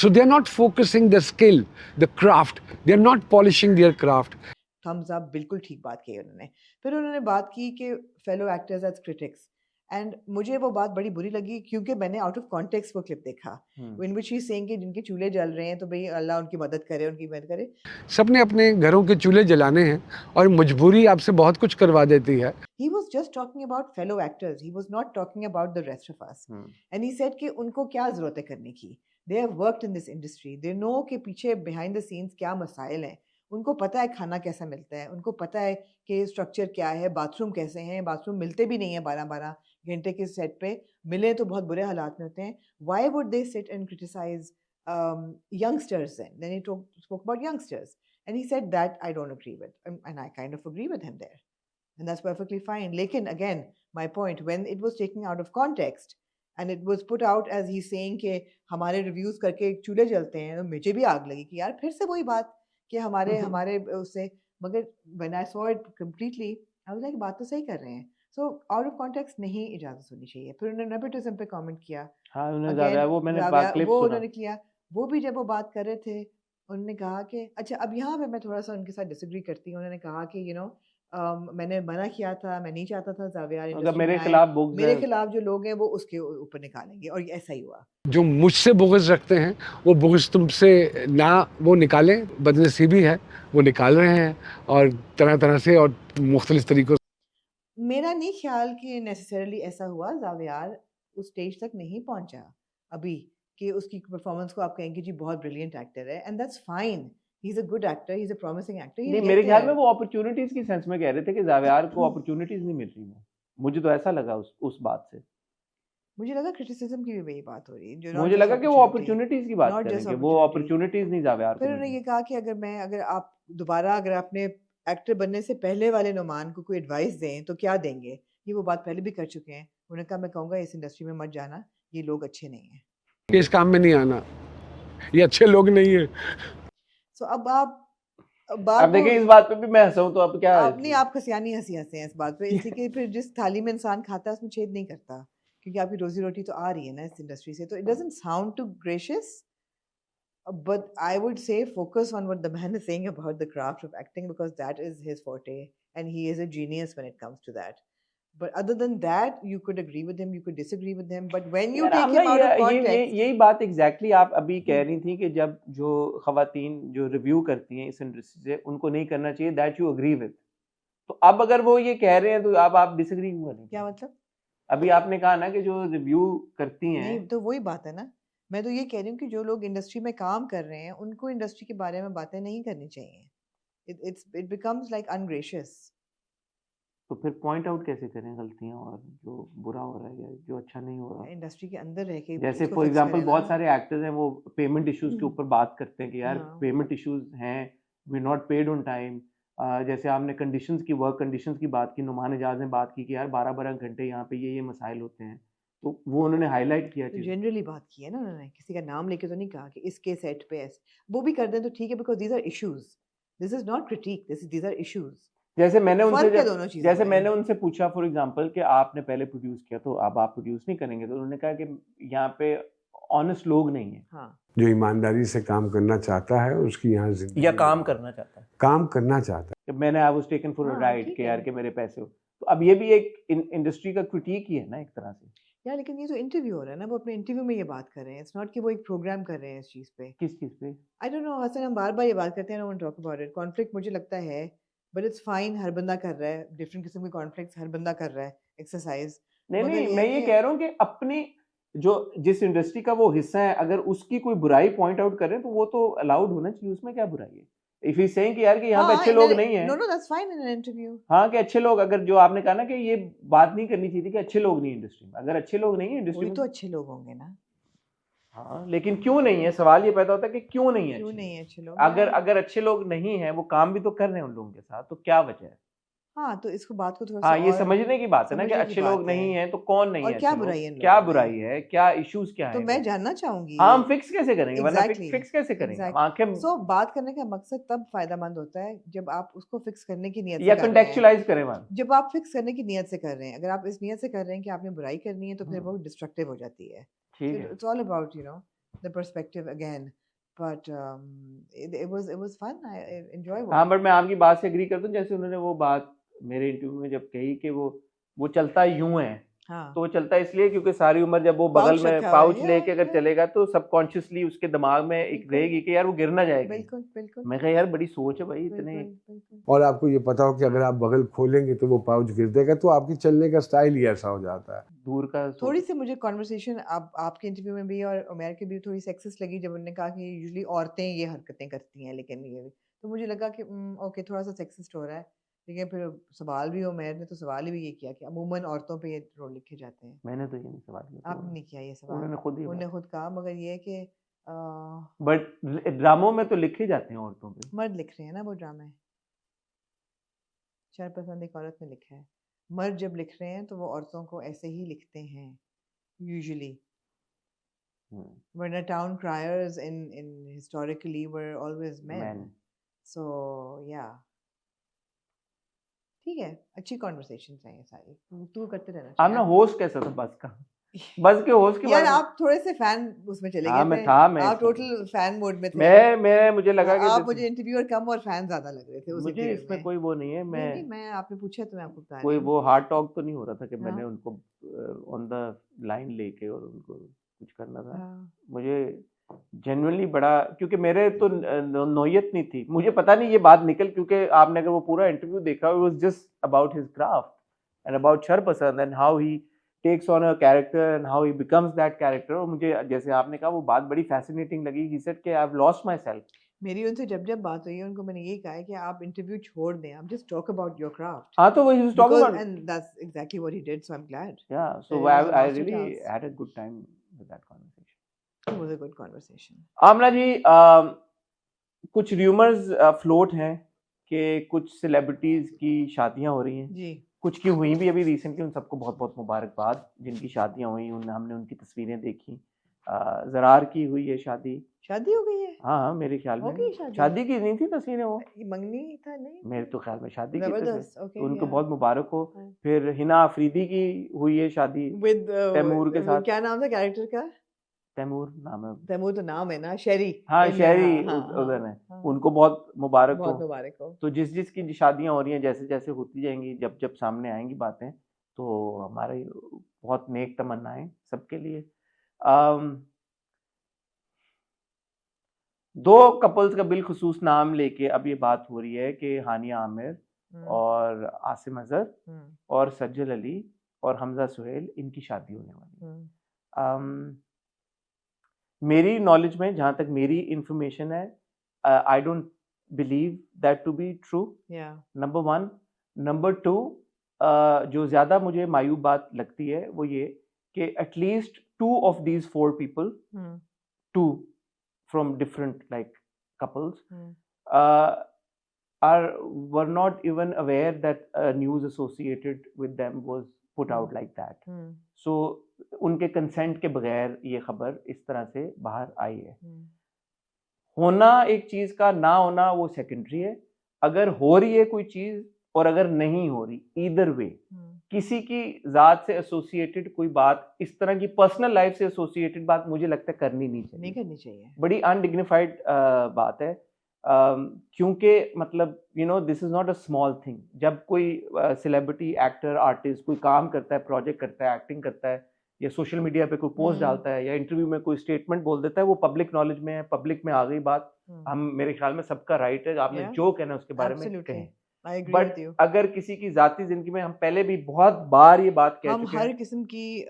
So they're not focusing the skill, the craft. They're not polishing their craft. Thumbs up, बिल्कुल ठीक बात की उन्होंने. फिर उन्होंने बात की कि fellow actors as critics. And मुझे वो बात बड़ी बुरी लगी क्योंकि मैंने आउट ऑफ कॉन्टेक्स्ट वो क्लिप देखा, in which he is saying कि जिनके चूल्हे जल रहे हैं तो भाई अल्लाह उनकी मदद करे, उनकी मदद करे. सबने अपने घरों के चूल्हे जलाने हैं और मजबूरी आपसे बहुत कुछ करवा देती है. He was just talking about fellow actors. He was not talking about the rest of us. And he said कि उनको क्या ज़रूरत है करने की. They have worked in this industry. They know कि पीछे behind the scenes क्या मसाइल हैं. उनको पता है खाना कैसा मिलता है. उनको पता है कि स्ट्रक्चर क्या है, बाथरूम कैसे हैं. बाथरूम मिलते भी नहीं है 12-12 घंटे के सेट पे. मिले तो बहुत बुरे हालात में होते हैं. Why would they sit and criticize youngsters then? Then he spoke about youngsters. And he said that I don't agree with. And I kind of agree with him there. And that's perfectly fine. Lekin, again, my point, when it was taken out of context and it was put out as he's saying कि हमारे reviews करके चूल्हे जलते हैं, तो मुझे भी आग लगी कि यार फिर से वही बात कि हमारे उससे. मगर when I saw it completely, I was like बात तो सही कर रहे हैं. So out of context नहीं इजाजत होनी चाहिए. फिर उन्होंने nepotism पे comment किया. हाँ, उन्होंने वो मैंने बात क्लिप वो सुना. उन्होंने किया. वो भी जब वो बात कर रहे थे, उन्होंने कहा कि अच्छा अब यहाँ पे मैं थोड़ा सा उनके साथ डिसएग्री करती हूँ. उन्होंने कहा कि मैंने मना किया था, मैं नहीं चाहता था ज़ावियार इंडस्ट्री मेरे में खिलाफ आए. मेरे खिलाफ जो लोग हैं वो उसके ऊपर निकालेंगे और ऐसा ही हुआ. जो मुझसे बुग़्ज़ रखते हैं वो बुग़्ज़ तुमसे ना वो निकालें, बदनसीबी है वो निकाल रहे हैं और तरह तरह से और मुख्तलिफ तरीक़ों. मेरा नहीं ख्याल कि नेसेसरली ऐसा हुआ. ज़ावियार उस स्टेज तक नहीं पहुंचा अभी कि उसकी परफॉर्मेंस को आप कहेंगे जी बहुत ब्रिलियंट एक्टर है, and that's fine. He is a good actor, he is a promising actor. नहीं, मेरे ख्याल में वो अपॉर्चुनिटीज की सेंस में कह रहे थे कि ज़ावियार को अपॉर्चुनिटीज नहीं मिल रही हैं. मुझे तो ऐसा लगा उस बात से. मुझे लगा क्रिटिसिज्म की भी वही बात हो रही है. मुझे लगा कि वो अपॉर्चुनिटीज की बात कर रहे हैं, वो अपॉर्चुनिटीज नहीं ज़ावियार को. फिर उन्होंने ये कहा कि अगर आप दोबारा अगर अपने एक्टर बनने से पहले वाले नुमान को कोई एडवाइस दें तो क्या देंगे. ये वो बात पहले भी कर चुके हैं. उन्होंने कहा मैं कहूँगा इस इंडस्ट्री में मत जाना, ये लोग अच्छे नहीं हैं, इस काम में नहीं आना, ये अच्छे लोग नहीं है. So अब देखिए इस बात पे भी मैं हंसा हूं तो अब क्या अपनी आप खसियानी हंसे हैं इस बात पे, इसलिए कि फिर जिस थाली में इंसान खाता है उसमें छेद नहीं करता, क्योंकि आपकी रोजी रोटी तो आ रही है ना इस इंडस्ट्री से. तो it doesn't sound too gracious, but I would say focus on what the man is saying about the craft of acting, because that is his forte and he is a genius when it comes to that. But other than that, you could agree with him, you could disagree with him, but when you take him out of context, यही बात exactly आप अभी कह रही थी कि जब जो खवातीन जो रिव्यू करती हैं इस इंडस्ट्री से उनको नहीं करना चाहिए, that you agree with. तो अब अगर वो ये कह रहे हैं तो अब आप डिसएग्री क्यों करें? क्या मतलब? अभी आपने कहा ना कि जो रिव्यू करती हैं, नहीं तो वही बात है ना, मैं तो ये कह रही हूँ कि जो लोग इंडस्ट्री में काम कर रहे हैं उनको इंडस्ट्री के बारे में बातें नहीं करनी चाहिए. It becomes like ungracious. तो फिर पॉइंट आउट कैसे करें गलतियां और जो बुरा हो रहा है या जो अच्छा नहीं हो रहा? इंडस्ट्री के अंदर रह के जैसे उसको फॉर fix एग्जांपल करें बहुत ना. सारे एक्टर्स हैं वो पेमेंट इश्यूज के ऊपर बात करते हैं कि यार हाँ. पेमेंट इश्यूज हैं, we not paid on time. जैसे आपने कंडीशंस की, वर्क कंडीशंस की बात की, नुमान एजाज ने बात की कि यार 12-12 घंटे यहाँ पे ये मसाइल होते हैं, तो वो उन्होंने हाईलाइट किया तो चीज. जनरली बात की है ना उन्होंने, किसी का नाम लेके तो नहीं कहा कि इसके सेट पे ऐसे. वो भी कर दें तो ठीक है, because these are issues. This is not critic, these are issues. जैसे मैंने उनसे फर्क है दोनों चीजों जैसे में. मैंने उनसे पूछा फॉर एग्जांपल कि आपने पहले प्रोड्यूस किया तो अब आप प्रोड्यूस नहीं करेंगे, तो उन्होंने कहा कि यहाँ पे ऑनेस्ट लोग नहीं है. हाँ. जो ईमानदारी से काम करना चाहता है उसकी यहाँ जिंदगी या में काम करना चाहता है काम करना चाहता है. कि मैंने I was taken for a हाँ, राइड ठीक कि है. यार कि मेरे पैसे हो. तो अब ये भी एक इंडस्ट्री का क्रिटिक ही है ना एक तरह से. यार लेकिन ये जो इंटरव्यू हो रहा है ना, वो अपने इंटरव्यू में ये बात कर रहे हैं. इट्स नॉट कि वो एक प्रोग्राम कर रहे हैं इस चीज पे. किस चीज पे? आई डोंट नो हसन, हम बार बार ये बात करते हैं, I talk about it. Conflict मुझे लगता है, बट इट्स फाइन, हर बंदा कर रहा है डिफरेंट किस्म के कॉन्फ्लिक्ट्स, हर बंदा कर रहा है एक्सरसाइज. नहीं मगर नहीं, ये मैं है ये कि- कह रहा हूँ कि अपनी जो जिस इंडस्ट्री का वो हिस्सा है, अगर उसकी कोई बुराई पॉइंट आउट करें तो वो तो अलाउड होना चाहिए. उसमें क्या बुराई है? इफ ही सेइंग कि यार कि यहाँ पे अच्छे लोग नहीं हैं. No no that's fine in an interview. हाँ कि अच्छे लोग, अगर जो आपने कहा ना कि ये बात नहीं करनी चाहिए थी कि अच्छे लोग नहीं इंडस्ट्री में, अगर अच्छे लोग नहीं है इंडस्ट्री वही में तो अच्छे लोग होंगे ना. हाँ, लेकिन क्यों नहीं है? सवाल ये पैदा होता है कि क्यों नहीं है क्यों अच्छे नहीं लोग? है अच्छे लोग? अगर अगर अच्छे लोग नहीं है, वो काम भी तो कर रहे हैं उन लोगों के साथ, तो क्या वजह है? हाँ, तो इसको बात को थोड़ा सा हाँ, ये और समझने की बात है ना कि समझने की अच्छे लोग बात नहीं है. हैं तो कौन नहीं और है क्या अच्छे लोग? बुराई है इन क्या लोगों में? बुराई है, क्या इश्यूज क्या तो है? मैं जानना चाहूंगी. हाँ, हम फिक्स कैसे करेंगे? वरना Exactly. फिक्स कैसे करेंगे? हम Exactly. आंखें सो बात करने का मकसद तब फायदेमंद होता है जब आप उसको फिक्स करने की नियत या से कर रहे हैं. कंटेक्चुअलाइज करें बात. जब आप फिक्स करने की नियत से कर रहे हैं, अगर आप इस नियत से कर रहे हैं कि आपने बुराई करनी है, तो फिर वो डिस्ट्रक्टिव हो जाती है. ठीक है. It's all about, you know, the perspective again. But it was fun. I enjoy हाँ, working. बट मैं आपकी बात से एग्री करता हूँ. जैसे उन्होंने वो बात मेरे इंटरव्यू में जब कही कि वो चलता यूं है, हाँ. तो वो चलता इसलिए क्योंकि सारी उम्र जब वो पाउच बगल में रखा हुआ पाउच है, लेके अगर yeah. चलेगा तो सबकॉन्शियसली उसके दिमाग में एक बिल्कुल. रहेगी कि यार वो गिर ना जाएगी. बिल्कुल बिल्कुल मैं कहा यार बड़ी सोच है भाई इतने. बिल्कुल बिल्कुल. और आपको ये पता हो कि अगर आप बगल खोलेंगे तो वो पाउच गिर देगा, तो आपकी चलने का स्टाइल ही ऐसा हो जाता है. दूर का थोड़ी सी मुझे कॉन्वर्सेशन आपके इंटरव्यू में भी और उमर के भी थोड़ी सेक्सिस्ट लगी, जब उन्होंने कहा कि यूजुअली औरतें ये हरकतें करती हैं, लेकिन ये तो मुझे लगा कि ओके थोड़ा सा सेक्सिस्ट हो रहा है. लेकिन फिर सवाल भी उमर ने तो सवाल ही भी ये किया कि अमूमन औरतों पे ये रोल लिखे जाते हैं. मैंने तो ये नहीं सवाल किया. आपने नहीं किया ये सवाल, उन्होंने खुद ही उन्होंने खुद कहा. मगर ये है कि बट ड्रामों में तो लिखे जाते हैं औरतों पे. मर्द लिख रहे हैं ना वो ड्रामे. शरपसंद एक औरत ने लिखा है. मर्द जब लिख रहे हैं तो वो औरतों को ऐसे ही लिखते हैं यूजुअली. वरना town criers in historically were always men. So yeah ठीक है, अच्छी कॉन्वर्सेशंस हैं ये सारी. तू करते रहना आप ना होस्ट कैसा था बस का? बस के होस्ट के यार बारे में आप थोड़े से फैन उसमें चले हाँ, गए मैं थे. था, मैं आप टोटल फैन मोड में थे. मैं मुझे लगा कि आप मुझे इंटरव्यूअर कम और फैन ज्यादा लग रहे थे उस मुझे इंटरव्यू इसमें में. कोई वो नहीं है. नहीं, मैं आपने पूछा तो मैं आपको बता कोई रही हूँ. वो हार्ड टॉक तो नहीं हो रहा था कि हाँ. मैंने उनको ऑन द लाइन लेके और उनको कुछ करना था. हाँ. मुझे जेन्युइनली बड़ा, क्योंकि मेरे तो नौयत नहीं थी. मुझे पता नहीं ये बात निकल, क्योंकि आपने अगर वो पूरा इंटरव्यू देखा, it was just about his craft and about Sharpasand and how he takes on a character and how he becomes that character. और मुझे जैसे आपने कहा वो बात बड़ी फैसिनेटिंग लगी. ही सेड कि I have lost my self. मेरी उनसे जब बात हुई है, उनको मैंने यही कहा है कि आप इंटरव्यू छोड़ दें, आप just talk about your craft. हाँ, तो he was talking Because, about, and that's exactly what he did, so I'm glad. yeah, so It was a I master really class. had a good time with that conversation. It was a good conversation. आमना जी, कुछ rumours float हैं कि कुछ celebrities की शादियां हो रही हैं. जी. कुछ की हुई भी अभी रिसेंटली. उन सबको बहुत बहुत मुबारकबाद जिनकी शादियां हुई. हमने उनकी तस्वीरें देखी. ज़रार की हुई है शादी. शादी हो गई है? हाँ, मेरे ख्याल हो में गई शादी? शादी की नहीं थी तस्वीरें वो. ये मंगनी था नहीं? मेरे तो ख्याल में शादी की तस्वीर. जबरदस्त. ओके. उनको बहुत मुबारक हो. हाँ. फिर हिना अफरीदी की हुई है शादी With तैमूर के साथ. क्या नाम था कैरेक्टर का? तैमूर नाम है. तैमूर तो नाम है ना. शहरी. हाँ, शहरी हाँ, उधर है. हाँ. उनको बहुत मुबारक बहुत हो. मुबारक हो. तो जिस की शादियां हो रही हैं, जैसे जैसे होती जाएंगी, जब जब सामने आएंगी बातें, तो हमारे बहुत नेक तमन्नाएं सबके लिए. दो कपल्स का बिलखुसूस नाम लेके अब ये बात हो रही है कि हानिया आमिर और आसिम अजहर और सज्जल अली और हमजा सुहेल, इनकी शादी होने वाली है। हम्म, मेरी नॉलेज में जहाँ तक मेरी इंफॉर्मेशन है, I don't believe that to be true, yeah, number 1। Number 2, जो ज़्यादा मुझे मायूब बात लगती है वो ये कि at least 2 of these 4 people, hmm, 2 from different like couples, hmm, were not even aware that news associated with them was put out like that. Hmm, So उनके कंसेंट के बगैर ये खबर इस तरह से बाहर आई है। हम्म, होना एक चीज का, ना होना वो सेकेंडरी है। अगर हो रही है कोई चीज और अगर नहीं हो रही, ईदर वे किसी की जात से एसोसिएटेड कोई बात, इस तरह की पर्सनल लाइफ से एसोसिएटेड बात मुझे लगता है करनी नहीं चाहिए, नहीं करनी चाहिए। बड़ी अनडिग्निफाइड बात है। क्योंकि मतलब this is not a small thing. जब कोई सेलिब्रिटी, एक्टर, आर्टिस्ट कोई काम करता है, प्रोजेक्ट करता है, एक्टिंग करता है, या सोशल मीडिया पे कोई पोस्ट डालता है, या इंटरव्यू में कोई स्टेटमेंट बोल देता है, वो पब्लिक नॉलेज में है, पब्लिक में आ गई बात। हम, मेरे ख्याल में सबका राइट है, आपने Yeah. जो कहना है उसके बारे में Absolutely. कहें। I agree but with you. अगर किसी की जाती जिंदगी में, हम पहले भी बहुत बार ये बात कह हम चुके हर हैं, किस्म की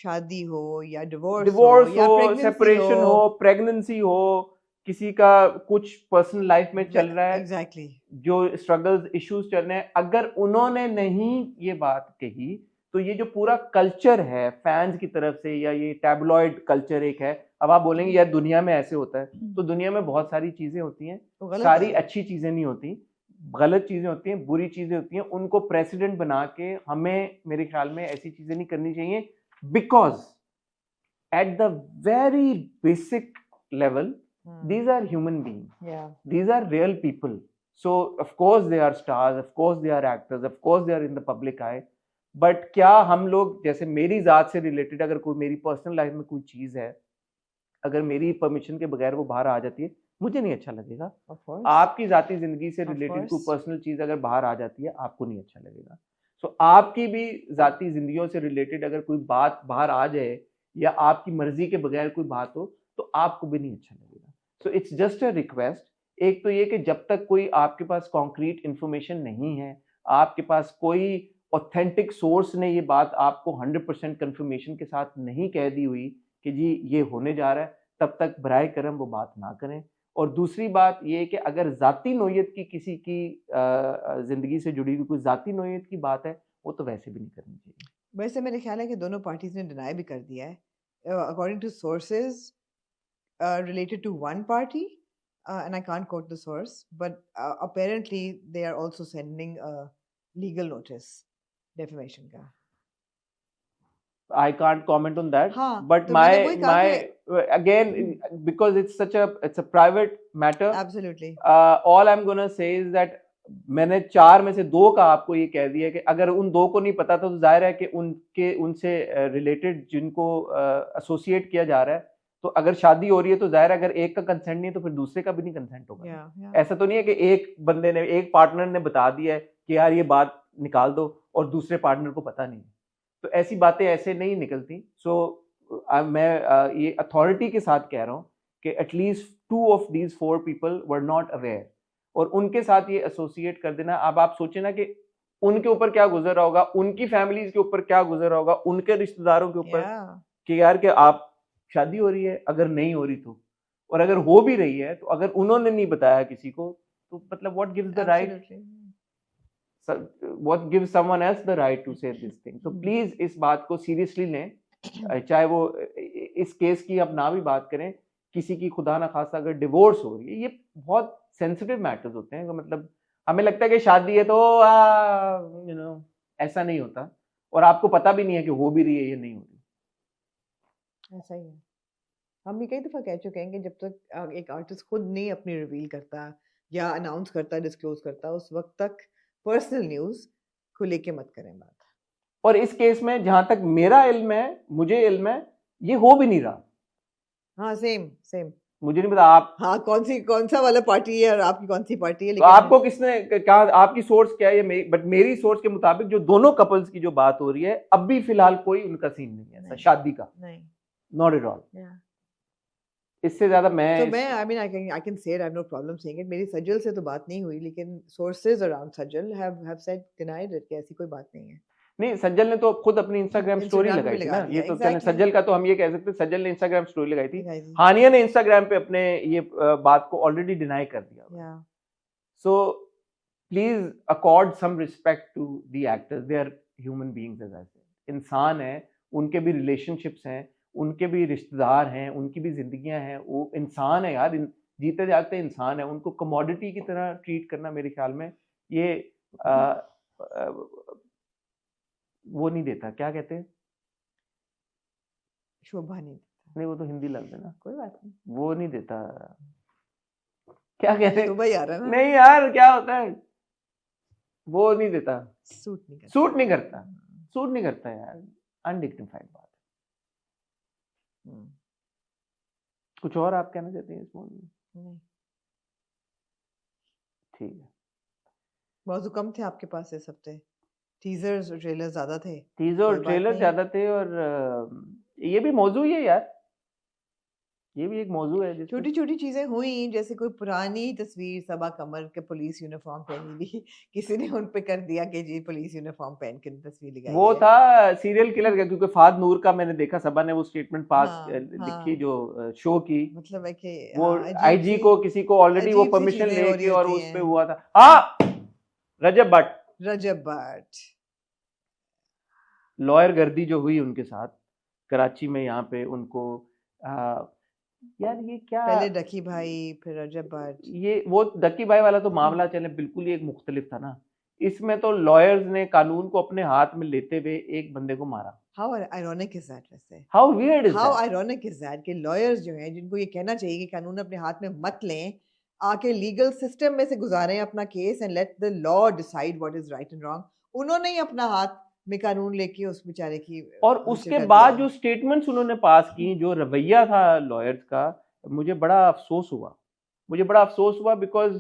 शादी हो या डिवोर्स डिवोर्स या हो, pregnancy सेपरेशन हो, प्रेगनेंसी हो, किसी का कुछ पर्सनल लाइफ में चल रहा है, एग्जैक्टली, जो स्ट्रगल्स, इश्यूज चल रहे हैं, अगर उन्होंने नहीं ये बात कही, तो ये जो पूरा कल्चर है फैंस की तरफ से, या ये टैबलॉइड कल्चर एक है, अब आप बोलेंगे यार दुनिया में ऐसे होता है, तो दुनिया में बहुत सारी चीजें होती हैं, सारी अच्छी चीजें नहीं होती, गलत चीजें होती हैं, बुरी चीजें होती हैं, उनको प्रेसिडेंट बना के हमें, मेरे ख्याल में ऐसी चीजें नहीं करनी चाहिए। Because at the very basic level, these are human beings, yeah, these are real people, so of course they are stars, of course they are actors, of course they are in the public eye, but क्या हम लोग, जैसे मेरी जात से related अगर कोई मेरी पर्सनल लाइफ में कोई चीज है, अगर मेरी परमिशन के बगैर वो बाहर आ जाती है, मुझे नहीं अच्छा लगेगा। of course, आपकी जाती जिंदगी से Of रिलेटेड कोई course. पर्सनल चीज अगर बाहर आ जाती है, आपको नहीं अच्छा लगेगा। सो आपकी भी जाती जिंदगियों से रिलेटेड अगर कोई बात बाहर आ जाए, या आपकी मर्जी के बगैर कोई बात हो, तो आपको भी नहीं अच्छा लगेगा। So it's just a request. एक तो ये कि जब तक कोई आपके पास कॉन्क्रीट इंफॉर्मेशन नहीं है, आपके पास कोई ऑथेंटिक सोर्स ने ये बात आपको 100% कंफर्मेशन के साथ नहीं कह दी हुई कि जी ये होने जा रहा है, तब तक बराए करम वो बात ना करें। और दूसरी बात ये कि अगर जाती नोयत की, किसी की जिंदगी से जुड़ी हुई कोई जाती नोयत की बात है, वो तो वैसे भी नहीं करनी चाहिए। वैसे मेरे ख्याल है कि दोनों पार्टीज ने डिनाई भी कर दिया है, according to sources related to one party, and I can't quote the source, but apparently they are also sending a legal notice, defamation का. I can't comment on that. हाँ, but तो मैंने वही कहा my again, because it's a private matter. Absolutely. All I'm gonna say is that मैंने 4 में से 2 का आपको ये कह दिया कि अगर उन 2 को नहीं पता था, तो जाहिर है कि उनसे रिलेटेड जिनको एसोसिएट किया जा रहा है, तो अगर शादी हो रही है, तो जाहिर है अगर एक का कंसेंट नहीं है, तो फिर दूसरे का भी नहीं कंसेंट होगा। Yeah. ऐसा तो नहीं है कि एक बंदे ने, एक पार्टनर ने बता दिया है कि यार ये बात निकाल दो, और दूसरे पार्टनर को पता नहीं है, तो ऐसी बातें ऐसे नहीं निकलती। सो मैं ये अथॉरिटी के साथ कह रहा हूँ कि at least 2 of these 4 people were not aware, और उनके साथ ये एसोसिएट कर देना। अब आप सोचें ना कि उनके ऊपर क्या गुजर रहा होगा, उनकी फैमिलीज के ऊपर क्या गुजर रहा होगा, उनके रिश्तेदारों के ऊपर, कि यार कि आप शादी हो रही है, अगर नहीं हो रही तो, और अगर हो भी रही है, तो अगर उन्होंने नहीं बताया किसी को, तो मतलब what gives the right, what gives someone else the right to say this thing. तो प्लीज इस बात को सीरियसली लें, चाहे वो इस केस की आप ना भी बात करें, किसी की खुदा ना खास्ता अगर डिवोर्स हो रही है, ये बहुत सेंसिटिव मैटर्स होते हैं। मतलब हमें लगता है कि शादी है तो ऐसा नहीं होता, और आपको पता भी नहीं है कि हो भी रही है या नहीं हो रही। ऐसा ही है। हम भी कई दफा कह चुके हैं कि जब तक एक आर्टिस्ट खुद नहीं अपनी रिवील करता या अनाउंस करता, डिस्क्लोज करता, उस वक्त तक पर्सनल न्यूज को लेके मत करें बात। और इस केस में जहां तक मेरा इल्म है, मुझे इल्म है, ये हो भी नहीं रहा। हाँ, सेम मुझे नहीं पता आप, हाँ, कौन सा वाला पार्टी है और आपकी कौन सी पार्टी है, तो आपको किसने कहा, आपकी सोर्स क्या है? बट मेरी सोर्स के मुताबिक जो दोनों कपल्स की जो बात हो रही है, अब भी फिलहाल कोई उनका सीन नहीं है ऐसा शादी का, नहीं, नॉट एट ऑल। इससे ज्यादा तो मैं I can say I have no problem saying it. मेरी सजल से तो बात नहीं हुई, लेकिन sources around Sajal have said denied it कि ऐसी कोई बात नहीं है। नहीं, सज्जल ने तो खुद अपनी इंस्टाग्राम स्टोरी Instagram पे लगाई थी लगा ना, ये दिया, तो चलें, exactly. सज्जल का तो हम ये कह सकते हैं, सज्जल ने इंस्टाग्राम स्टोरी लगाई थी, लगाई थी। हानिया ने इंस्टाग्राम पे अपने ये बात को ऑलरेडी डिनाई कर दिया। Yeah. So please accord some respect to the actors. They are human beings, as I said. इंसान है, उनके भी रिलेशनशिप्स हैं, उनके भी रिश्तेदार हैं, उनकी भी जिंदगियां हैं, वो इंसान है यार, जीते जागते इंसान है, उनको कमोडिटी की तरह ट्रीट करना मेरे ख्याल में ये वो नहीं देता, क्या कहते हैं, शोभा नहीं देता। नहीं वो तो हिंदी लफ्ज है ना, कोई बात नहीं, वो नहीं देता, क्या कहते हैं, शोभा ही आ रहा है ना, नहीं यार क्या होता है, वो नहीं देता, सूट नहीं करता, सूट नहीं करता, सूट नहीं करता यार, अनडिग्निफाइड बात है। कुछ और आप कहना चाहते हैं इस मूवी में? नहीं, ठीक है, मौजू कम थे आपके पास इस हफ्ते, टीजर्स और ट्रेलर ज्यादा थे, टीजर और कोई बात ट्रेलर नहीं। ज्यादा थे, और ये भी मौजू ही है यार, ये भी एक मौजू है जिसमें छोटी छोटी चीजें हुई, जैसे कोई पुरानी तस्वीर सबा कमर के पुलिस यूनिफॉर्म पहनी हुई, किसी ने उन पे कर दिया कि जी पुलिस यूनिफॉर्म पहन के तस्वीर लगाई वो है। था सीरियल किलर का, क्योंकि फाद नूर का मैंने देखा, सबा ने वो स्टेटमेंट पास हाँ, लिखी हाँ। जो शो की, मतलब है कि वो हाँ, अजीब आईजी सी- को किसी को ऑलरेडी वो अजीब सी परमिशन चीजें हो रही लेके और होती उस पे हैं। हुआ था, हाँ रजब भट्ट रजब भट्ट, लॉयर गर्दी जो हुई उनके साथ कराची में, यहाँ पे उनको यार ये क्या, पहले डकी भाई फिर रजब भट्ट, ये वो डक्की भाई वाला तो मामला चले बिल्कुल ही एक मुख्तलिफ था ना, इसमें तो लॉयर्स ने कानून को अपने हाथ में लेते हुए एक बंदे को मारा। हाउ आयरॉनिक इज दैट, वैसे how weird is how that, ironic is that कि लॉयर्स जो हैं जिनको ये कहना चाहिए कि कानून अपने हाथ में मत लें, आके लीगल सिस्टम में से गुजारें अपना case and let the law decide what is right and wrong, उन्होंने ही अपना हाथ में कानून लेके उस बेचारे की और नीचे उसके कर बाद दिया। जो स्टेटमेंट्स उन्होंने पास की, जो रवैया था लॉयर्स का, मुझे बड़ा अफसोस हुआ, मुझे बड़ा अफसोस हुआ, बिकॉज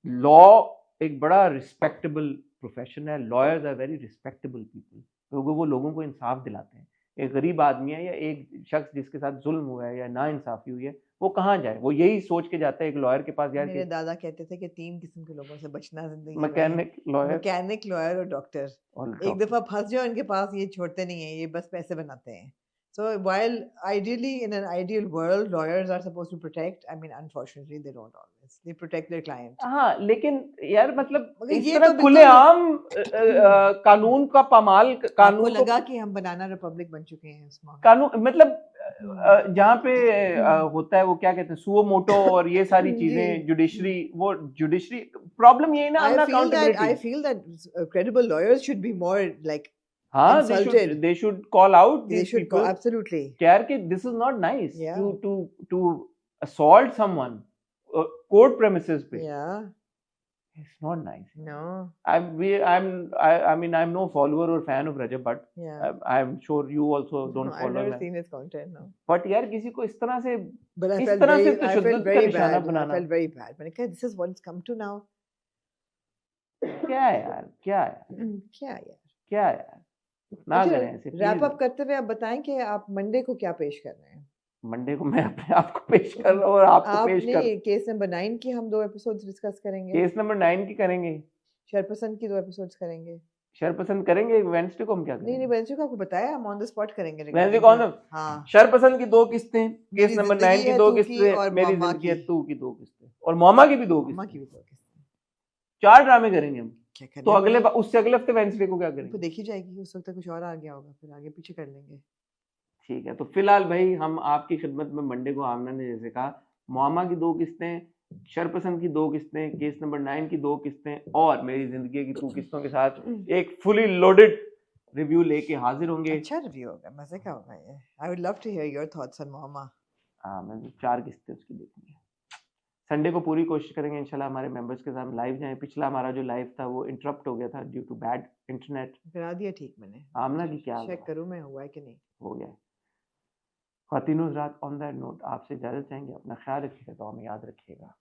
लॉ एक बड़ा रिस्पेक्टेबल प्रोफेशन है, lawyers are very respectable people, क्योंकि वो लोगों को इंसाफ दिलाते हैं। एक गरीब आदमी है या एक शख्स जिसके साथ जुल्म हुआ है या ना इंसाफी हुई है, वो कहाँ जाए, वो यही सोच के जाता है एक लॉयर के पास यार, मेरे दादा कहते थे कि 3 किस्म के लोगों से बचना जिंदगी में, मैकेनिक, लॉयर मैकेनिक, लॉयर और डॉक्टर। और एक दफा फंस जाओ इनके पास, ये छोड़ते नहीं है, ये बस पैसे बनाते हैं। So while ideally in an ideal world lawyers are supposed to protect, I mean unfortunately they don't always, they protect their client. हाँ, लेकिन यार मतलब मगर इस ये तरह तो खुलेआम कानून का पामाल, आपको कानून को लगा कि हम बनाना रिपब्लिक बन चुके हैं इस मामले में? कानून मतलब जहाँ पे होता है वो क्या कहते हैं सुओ मोटो और ये सारी जी। चीजें, जुडिशरी, वो जुडिशरी प्रॉब्लम यही ना, I अपना feel that credible lawyers should be more like हाँ, insulted. they should call out they these should people, absolutely. यार कि this is not nice Yeah. to assault someone court premises पे, Yeah, it's not nice. no, I mean I'm no follower or fan of Rajab, but yeah. I'm sure you also don't I've follow never him. seen his content, no. But यार किसी को इस तरह से But I इस felt तरह से very, I तशद्दुद felt का very निशाना bad. I banana, felt very bad. मैंने कहा this is what it's come to now. क्या है यार, क्या है, क्या यार? क्या है यार, ना करें ऐसे रैप please। अप करते हुए आप बताएं कि आप मंडे को क्या पेश कर रहे हैं? मंडे को मैं अपने आप को पेश कर रहा हूँ और आपको पेश कर, आपने केस नंबर 9 की हम 2 एपिसोड्स डिस्कस करेंगे, केस नंबर 9 की करेंगे, शरपसंद की 2 एपिसोड्स करेंगे। शरपसंद करेंगे, वेंसडे को हम क्या नहीं करेंगे, नहीं वेंसडे को आपको बताया, हम ऑन द स्पॉट करेंगे। वेंसडे कौन है, हाँ, शरपसंद की 2 किस्तें, केस मेरी नंबर जिंदगी 9 की है 2 तू की किस्तें, और मेरी मामा जिंदगी है की। तू की 2 किस्तें, और मामा की भी 2 मामा किस्तें, की भी 2 किस्तें। 4 ड्रामे करेंगे हम। क्या करना तो है अगले भाई? उससे अगले हफ्ते वेंसडे को क्या तो करेंगे, देखी जाएगी, उस वक्त तक कुछ और आ गया होगा, फिर आगे पीछे कर लेंगे। ठीक है। तो फिलहाल भाई हम आपकी खिदमत में मंडे को आमना ने जैसे कहा, मामा की 2 किस्तें, शरपसंद की 2 किस्तें, केस नंबर 9 की 2 किस्तें और मेरी जिंदगी की 2 किस्तों के साथ एक फुली लोडेड रिव्यू लेके हाजिर होंगे। अच्छा रिव्यू होगा, मजे का होगा ये। I would love to hear your thoughts on Mama. हाँ, मैं 4 किस्तें उसकी देखनी है। संडे को पूरी कोशिश करेंगे इंशाल्लाह हमारे मेंबर्स के साथ लाइव जाएं। पिछला हमारा जो लाइव था वो इंटरप्ट हो गया था ड्यू टू बैड इंटरनेट। करा दिया ठीक मैंने। आमना की क्या चेक करूं मैं हुआ है कि नहीं। हो गया। ख्वातीन हज़रात, ऑन दैट नोट आपसे इजाज़त चाहेंगे। अपना ख्याल रखिएगा, तो हमें याद रखिएगा।